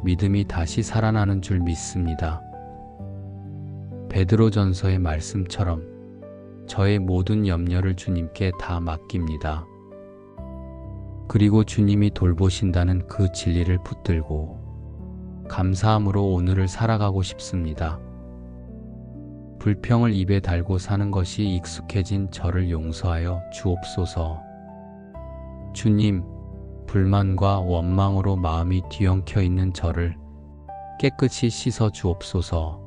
믿음이 다시 살아나는 줄 믿습니다. 베드로전서의 말씀처럼 저의 모든 염려를 주님께 다 맡깁니다. 그리고 주님이 돌보신다는 그 진리를 붙들고 감사함으로 오늘을 살아가고 싶습니다. 불평을 입에 달고 사는 것이 익숙해진 저를 용서하여 주옵소서. 주님, 불만과 원망으로 마음이 뒤엉켜 있는 저를 깨끗이 씻어 주옵소서.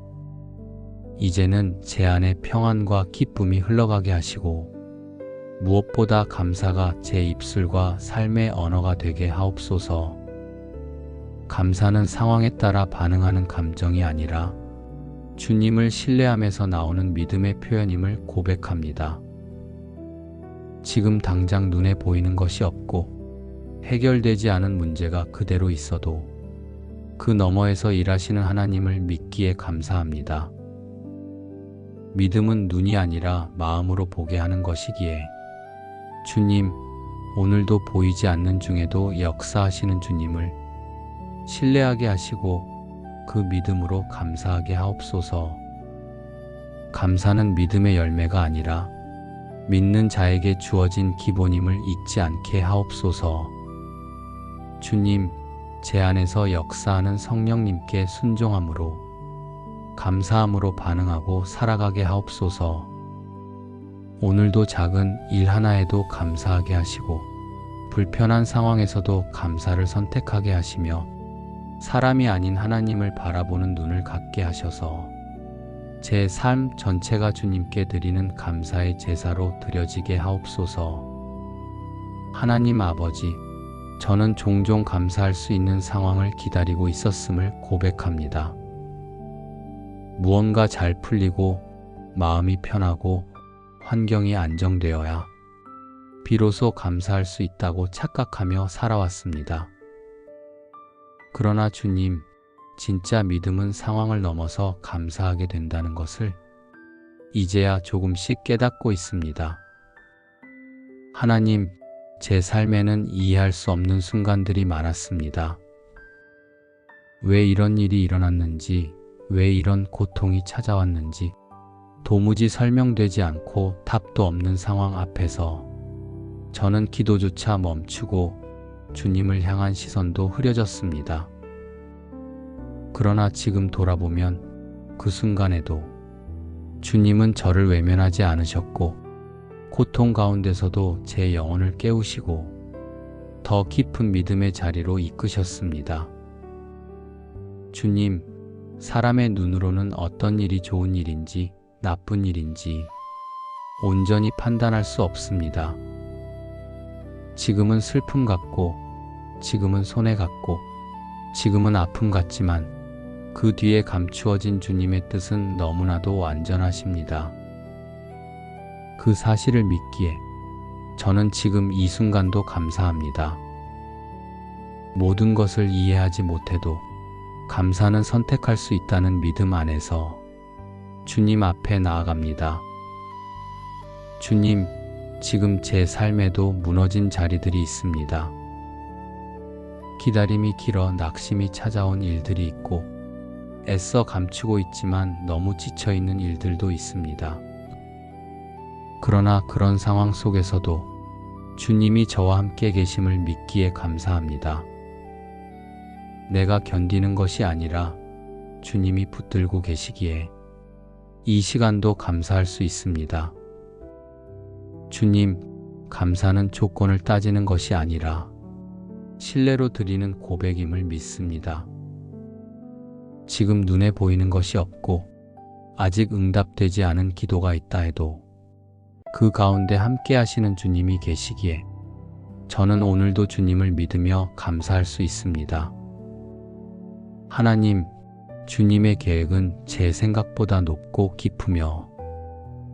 이제는 제 안에 평안과 기쁨이 흘러가게 하시고 무엇보다 감사가 제 입술과 삶의 언어가 되게 하옵소서. 감사는 상황에 따라 반응하는 감정이 아니라 주님을 신뢰하면서 나오는 믿음의 표현임을 고백합니다. 지금 당장 눈에 보이는 것이 없고 해결되지 않은 문제가 그대로 있어도 그 너머에서 일하시는 하나님을 믿기에 감사합니다. 믿음은 눈이 아니라 마음으로 보게 하는 것이기에 주님, 오늘도 보이지 않는 중에도 역사하시는 주님을 신뢰하게 하시고 그 믿음으로 감사하게 하옵소서. 감사는 믿음의 열매가 아니라 믿는 자에게 주어진 기본임을 잊지 않게 하옵소서. 주님, 제 안에서 역사하는 성령님께 순종함으로 감사함으로 반응하고 살아가게 하옵소서. 오늘도 작은 일 하나에도 감사하게 하시고 불편한 상황에서도 감사를 선택하게 하시며 사람이 아닌 하나님을 바라보는 눈을 갖게 하셔서 제 삶 전체가 주님께 드리는 감사의 제사로 드려지게 하옵소서. 하나님 아버지, 저는 종종 감사할 수 있는 상황을 기다리고 있었음을 고백합니다. 무언가 잘 풀리고 마음이 편하고 환경이 안정되어야 비로소 감사할 수 있다고 착각하며 살아왔습니다. 그러나 주님, 진짜 믿음은 상황을 넘어서 감사하게 된다는 것을 이제야 조금씩 깨닫고 있습니다. 하나님, 제 삶에는 이해할 수 없는 순간들이 많았습니다. 왜 이런 일이 일어났는지, 왜 이런 고통이 찾아왔는지 도무지 설명되지 않고 답도 없는 상황 앞에서 저는 기도조차 멈추고 주님을 향한 시선도 흐려졌습니다. 그러나 지금 돌아보면 그 순간에도 주님은 저를 외면하지 않으셨고 고통 가운데서도 제 영혼을 깨우시고 더 깊은 믿음의 자리로 이끄셨습니다. 주님, 사람의 눈으로는 어떤 일이 좋은 일인지 나쁜 일인지 온전히 판단할 수 없습니다. 지금은 슬픔 같고, 지금은 손해 같고, 지금은 아픔 같지만 그 뒤에 감추어진 주님의 뜻은 너무나도 완전하십니다. 그 사실을 믿기에 저는 지금 이 순간도 감사합니다. 모든 것을 이해하지 못해도 감사는 선택할 수 있다는 믿음 안에서 주님 앞에 나아갑니다. 주님, 지금 제 삶에도 무너진 자리들이 있습니다. 기다림이 길어 낙심이 찾아온 일들이 있고 애써 감추고 있지만 너무 지쳐있는 일들도 있습니다. 그러나 그런 상황 속에서도 주님이 저와 함께 계심을 믿기에 감사합니다. 내가 견디는 것이 아니라 주님이 붙들고 계시기에 이 시간도 감사할 수 있습니다. 주님, 감사는 조건을 따지는 것이 아니라 신뢰로 드리는 고백임을 믿습니다. 지금 눈에 보이는 것이 없고 아직 응답되지 않은 기도가 있다 해도 그 가운데 함께 하시는 주님이 계시기에 저는 오늘도 주님을 믿으며 감사할 수 있습니다. 하나님, 주님의 계획은 제 생각보다 높고 깊으며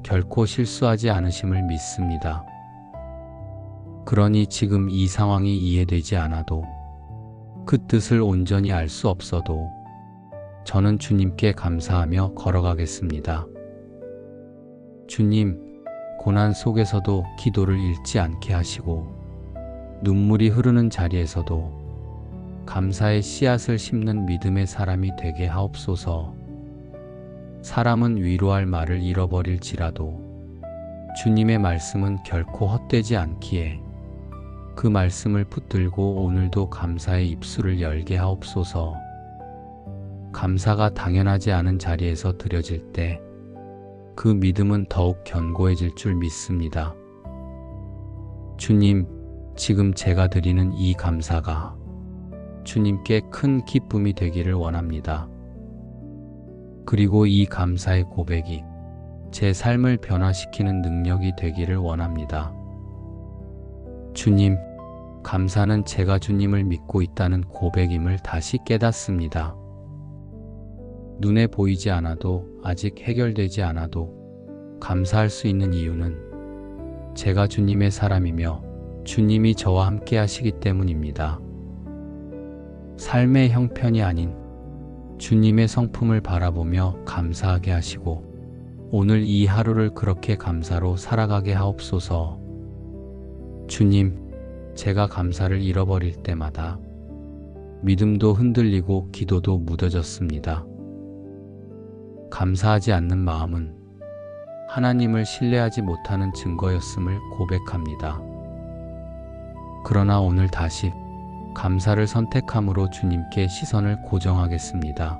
결코 실수하지 않으심을 믿습니다. 그러니 지금 이 상황이 이해되지 않아도 그 뜻을 온전히 알 수 없어도 저는 주님께 감사하며 걸어가겠습니다. 주님, 고난 속에서도 기도를 잃지 않게 하시고 눈물이 흐르는 자리에서도 감사의 씨앗을 심는 믿음의 사람이 되게 하옵소서. 사람은 위로할 말을 잃어버릴지라도 주님의 말씀은 결코 헛되지 않기에 그 말씀을 붙들고 오늘도 감사의 입술을 열게 하옵소서. 감사가 당연하지 않은 자리에서 드려질 때 그 믿음은 더욱 견고해질 줄 믿습니다. 주님, 지금 제가 드리는 이 감사가 주님께 큰 기쁨이 되기를 원합니다. 그리고 이 감사의 고백이 제 삶을 변화시키는 능력이 되기를 원합니다. 주님, 감사는 제가 주님을 믿고 있다는 고백임을 다시 깨닫습니다. 눈에 보이지 않아도 아직 해결되지 않아도 감사할 수 있는 이유는 제가 주님의 사람이며 주님이 저와 함께 하시기 때문입니다. 삶의 형편이 아닌 주님의 성품을 바라보며 감사하게 하시고 오늘 이 하루를 그렇게 감사로 살아가게 하옵소서. 주님, 제가 감사를 잃어버릴 때마다 믿음도 흔들리고 기도도 무뎌졌습니다. 감사하지 않는 마음은 하나님을 신뢰하지 못하는 증거였음을 고백합니다. 그러나 오늘 다시 감사를 선택함으로 주님께 시선을 고정하겠습니다.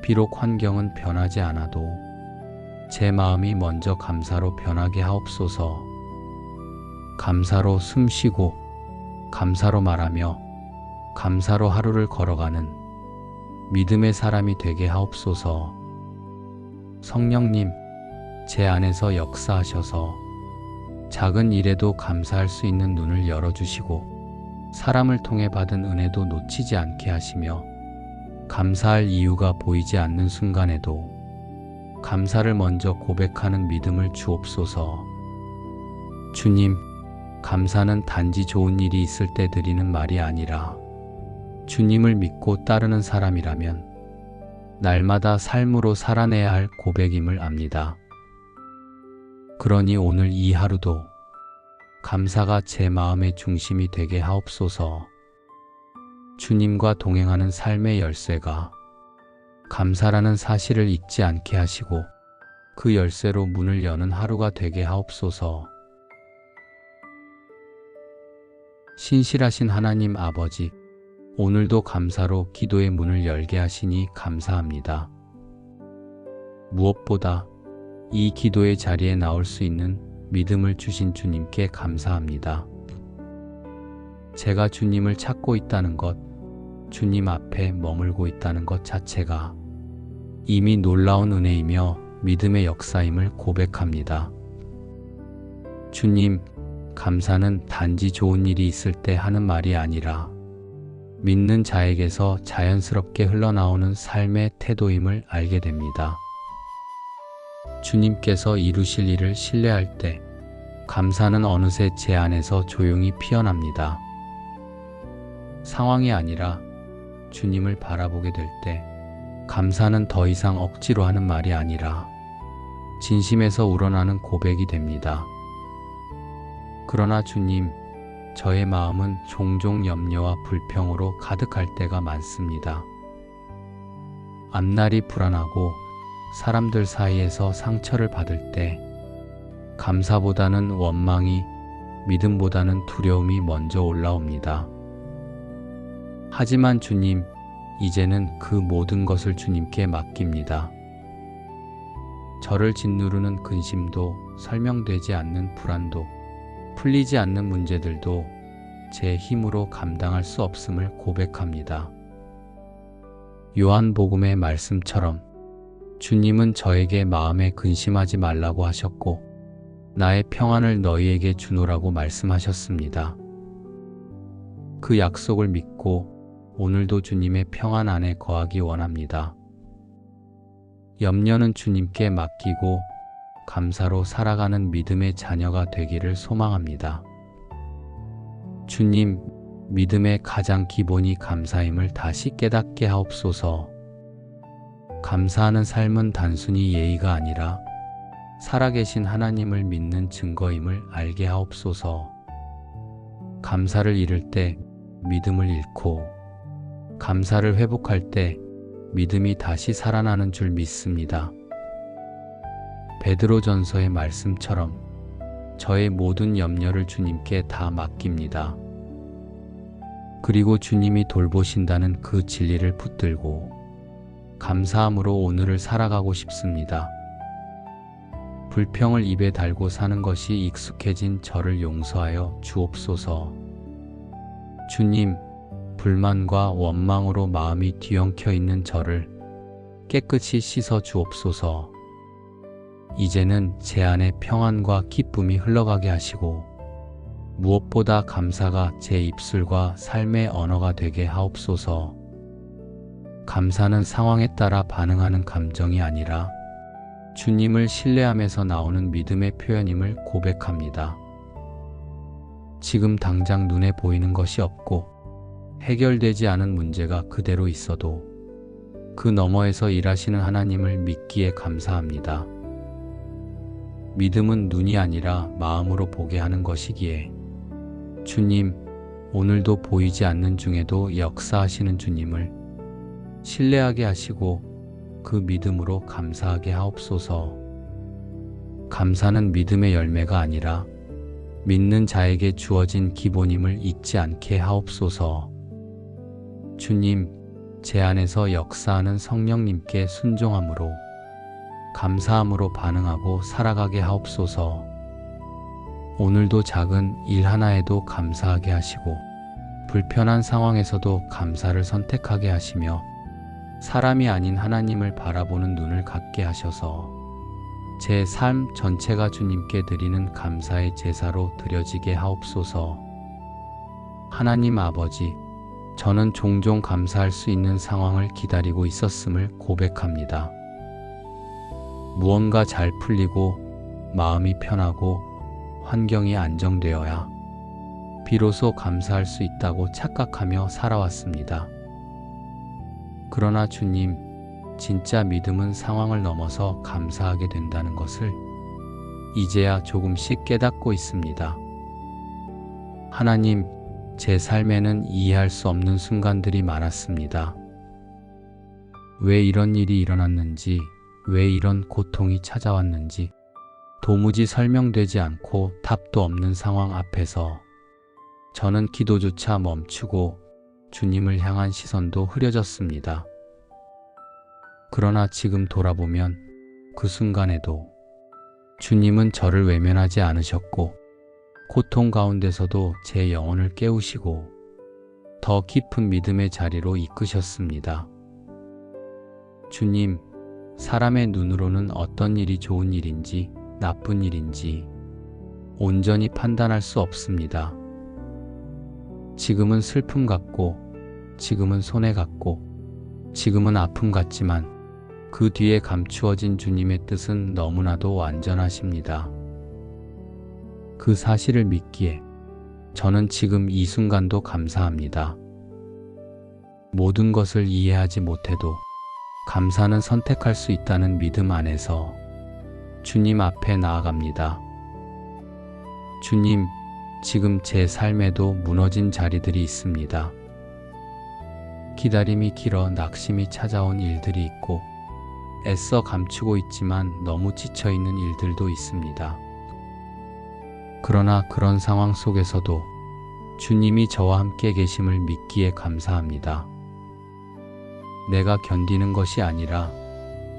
비록 환경은 변하지 않아도 제 마음이 먼저 감사로 변하게 하옵소서. 감사로 숨쉬고 감사로 말하며 감사로 하루를 걸어가는 믿음의 사람이 되게 하옵소서. 성령님, 제 안에서 역사하셔서 작은 일에도 감사할 수 있는 눈을 열어주시고 사람을 통해 받은 은혜도 놓치지 않게 하시며 감사할 이유가 보이지 않는 순간에도 감사를 먼저 고백하는 믿음을 주옵소서. 주님, 감사는 단지 좋은 일이 있을 때 드리는 말이 아니라 주님을 믿고 따르는 사람이라면 날마다 삶으로 살아내야 할 고백임을 압니다. 그러니 오늘 이 하루도 감사가 제 마음의 중심이 되게 하옵소서. 주님과 동행하는 삶의 열쇠가 감사라는 사실을 잊지 않게 하시고 그 열쇠로 문을 여는 하루가 되게 하옵소서. 신실하신 하나님 아버지, 오늘도 감사로 기도의 문을 열게 하시니 감사합니다. 무엇보다 이 기도의 자리에 나올 수 있는 믿음을 주신 주님께 감사합니다. 제가 주님을 찾고 있다는 것, 주님 앞에 머물고 있다는 것 자체가 이미 놀라운 은혜이며 믿음의 역사임을 고백합니다. 주님, 감사는 단지 좋은 일이 있을 때 하는 말이 아니라 믿는 자에게서 자연스럽게 흘러나오는 삶의 태도임을 알게 됩니다. 주님께서 이루실 일을 신뢰할 때 감사는 어느새 제 안에서 조용히 피어납니다. 상황이 아니라 주님을 바라보게 될 때 감사는 더 이상 억지로 하는 말이 아니라 진심에서 우러나는 고백이 됩니다. 그러나 주님, 저의 마음은 종종 염려와 불평으로 가득할 때가 많습니다. 앞날이 불안하고 사람들 사이에서 상처를 받을 때 감사보다는 원망이, 믿음보다는 두려움이 먼저 올라옵니다. 하지만 주님, 이제는 그 모든 것을 주님께 맡깁니다. 저를 짓누르는 근심도, 설명되지 않는 불안도, 풀리지 않는 문제들도 제 힘으로 감당할 수 없음을 고백합니다. 요한복음의 말씀처럼 주님은 저에게 마음에 근심하지 말라고 하셨고 나의 평안을 너희에게 주노라고 말씀하셨습니다. 그 약속을 믿고 오늘도 주님의 평안 안에 거하기 원합니다. 염려는 주님께 맡기고 감사로 살아가는 믿음의 자녀가 되기를 소망합니다. 주님, 믿음의 가장 기본이 감사임을 다시 깨닫게 하옵소서. 감사하는 삶은 단순히 예의가 아니라 살아계신 하나님을 믿는 증거임을 알게 하옵소서. 감사를 잃을 때 믿음을 잃고 감사를 회복할 때 믿음이 다시 살아나는 줄 믿습니다. 베드로전서의 말씀처럼 저의 모든 염려를 주님께 다 맡깁니다. 그리고 주님이 돌보신다는 그 진리를 붙들고 감사함으로 오늘을 살아가고 싶습니다. 불평을 입에 달고 사는 것이 익숙해진 저를 용서하여 주옵소서. 주님, 불만과 원망으로 마음이 뒤엉켜 있는 저를 깨끗이 씻어 주옵소서. 이제는 제 안에 평안과 기쁨이 흘러가게 하시고 무엇보다 감사가 제 입술과 삶의 언어가 되게 하옵소서. 감사는 상황에 따라 반응하는 감정이 아니라 주님을 신뢰하면서 나오는 믿음의 표현임을 고백합니다. 지금 당장 눈에 보이는 것이 없고 해결되지 않은 문제가 그대로 있어도 그 너머에서 일하시는 하나님을 믿기에 감사합니다. 믿음은 눈이 아니라 마음으로 보게 하는 것이기에 주님, 오늘도 보이지 않는 중에도 역사하시는 주님을 신뢰하게 하시고 그 믿음으로 감사하게 하옵소서. 감사는 믿음의 열매가 아니라 믿는 자에게 주어진 기본임을 잊지 않게 하옵소서. 주님, 제 안에서 역사하는 성령님께 순종함으로 감사함으로 반응하고 살아가게 하옵소서. 오늘도 작은 일 하나에도 감사하게 하시고 불편한 상황에서도 감사를 선택하게 하시며 사람이 아닌 하나님을 바라보는 눈을 갖게 하셔서 제 삶 전체가 주님께 드리는 감사의 제사로 드려지게 하옵소서. 하나님 아버지, 저는 종종 감사할 수 있는 상황을 기다리고 있었음을 고백합니다. 무언가 잘 풀리고 마음이 편하고 환경이 안정되어야 비로소 감사할 수 있다고 착각하며 살아왔습니다. 그러나 주님, 진짜 믿음은 상황을 넘어서 감사하게 된다는 것을 이제야 조금씩 깨닫고 있습니다. 하나님, 제 삶에는 이해할 수 없는 순간들이 많았습니다. 왜 이런 일이 일어났는지, 왜 이런 고통이 찾아왔는지 도무지 설명되지 않고 답도 없는 상황 앞에서 저는 기도조차 멈추고 주님을 향한 시선도 흐려졌습니다. 그러나 지금 돌아보면 그 순간에도 주님은 저를 외면하지 않으셨고 고통 가운데서도 제 영혼을 깨우시고 더 깊은 믿음의 자리로 이끄셨습니다. 주님, 사람의 눈으로는 어떤 일이 좋은 일인지 나쁜 일인지 온전히 판단할 수 없습니다. 지금은 슬픔 같고, 지금은 손해 같고, 지금은 아픔 같지만 그 뒤에 감추어진 주님의 뜻은 너무나도 완전하십니다. 그 사실을 믿기에 저는 지금 이 순간도 감사합니다. 모든 것을 이해하지 못해도 감사는 선택할 수 있다는 믿음 안에서 주님 앞에 나아갑니다. 주님, 지금 제 삶에도 무너진 자리들이 있습니다. 기다림이 길어 낙심이 찾아온 일들이 있고 애써 감추고 있지만 너무 지쳐있는 일들도 있습니다. 그러나 그런 상황 속에서도 주님이 저와 함께 계심을 믿기에 감사합니다. 내가 견디는 것이 아니라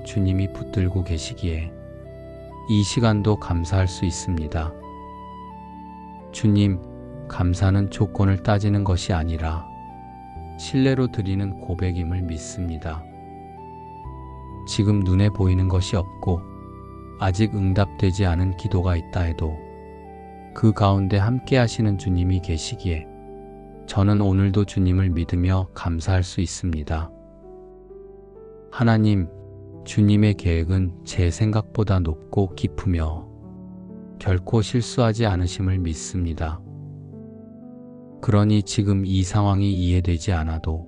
주님이 붙들고 계시기에 이 시간도 감사할 수 있습니다. 주님, 감사는 조건을 따지는 것이 아니라 신뢰로 드리는 고백임을 믿습니다. 지금 눈에 보이는 것이 없고 아직 응답되지 않은 기도가 있다 해도 그 가운데 함께 하시는 주님이 계시기에 저는 오늘도 주님을 믿으며 감사할 수 있습니다. 하나님, 주님의 계획은 제 생각보다 높고 깊으며 결코 실수하지 않으심을 믿습니다. 그러니 지금 이 상황이 이해되지 않아도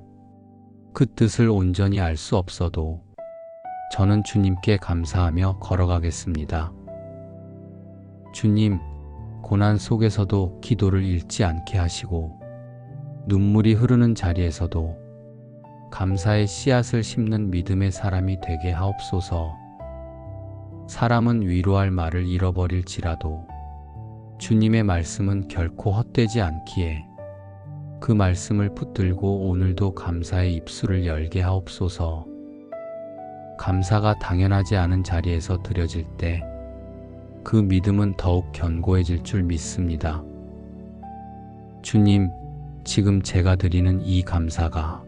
그 뜻을 온전히 알 수 없어도 저는 주님께 감사하며 걸어가겠습니다. 주님, 고난 속에서도 기도를 잃지 않게 하시고 눈물이 흐르는 자리에서도 감사의 씨앗을 심는 믿음의 사람이 되게 하옵소서. 사람은 위로할 말을 잃어버릴지라도 주님의 말씀은 결코 헛되지 않기에 그 말씀을 붙들고 오늘도 감사의 입술을 열게 하옵소서. 감사가 당연하지 않은 자리에서 드려질 때 그 믿음은 더욱 견고해질 줄 믿습니다. 주님, 지금 제가 드리는 이 감사가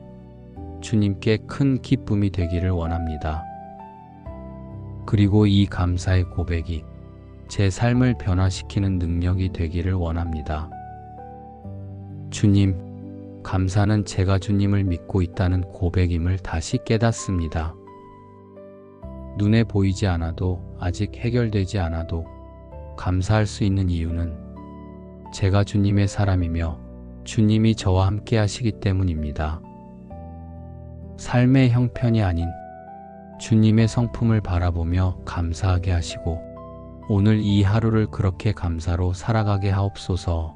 주님께 큰 기쁨이 되기를 원합니다. 그리고 이 감사의 고백이 제 삶을 변화시키는 능력이 되기를 원합니다. 주님, 감사는 제가 주님을 믿고 있다는 고백임을 다시 깨닫습니다. 눈에 보이지 않아도 아직 해결되지 않아도 감사할 수 있는 이유는 제가 주님의 사람이며 주님이 저와 함께 하시기 때문입니다. 삶의 형편이 아닌 주님의 성품을 바라보며 감사하게 하시고 오늘 이 하루를 그렇게 감사로 살아가게 하옵소서.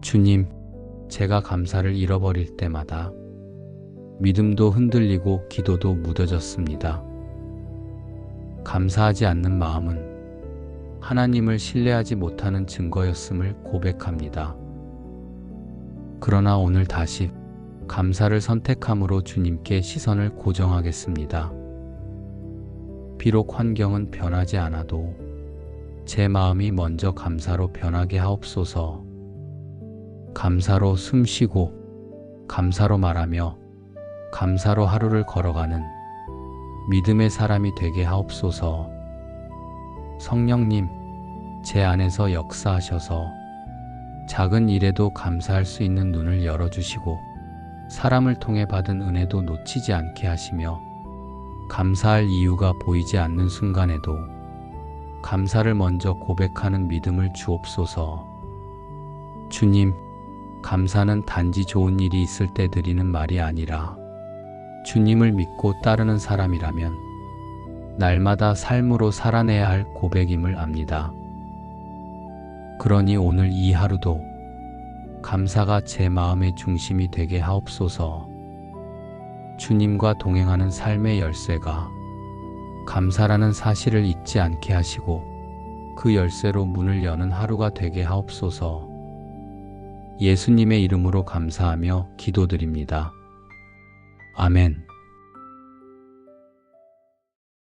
주님, 제가 감사를 잃어버릴 때마다 믿음도 흔들리고 기도도 무뎌졌습니다. 감사하지 않는 마음은 하나님을 신뢰하지 못하는 증거였음을 고백합니다. 그러나 오늘 다시 감사를 선택함으로 주님께 시선을 고정하겠습니다. 비록 환경은 변하지 않아도 제 마음이 먼저 감사로 변하게 하옵소서. 감사로 숨쉬고 감사로 말하며 감사로 하루를 걸어가는 믿음의 사람이 되게 하옵소서. 성령님, 제 안에서 역사하셔서 작은 일에도 감사할 수 있는 눈을 열어주시고 사람을 통해 받은 은혜도 놓치지 않게 하시며 감사할 이유가 보이지 않는 순간에도 감사를 먼저 고백하는 믿음을 주옵소서. 주님, 감사는 단지 좋은 일이 있을 때 드리는 말이 아니라 주님을 믿고 따르는 사람이라면 날마다 삶으로 살아내야 할 고백임을 압니다. 그러니 오늘 이 하루도 감사가 제 마음의 중심이 되게 하옵소서. 주님과 동행하는 삶의 열쇠가 감사라는 사실을 잊지 않게 하시고 그 열쇠로 문을 여는 하루가 되게 하옵소서. 예수님의 이름으로 감사하며 기도드립니다. 아멘.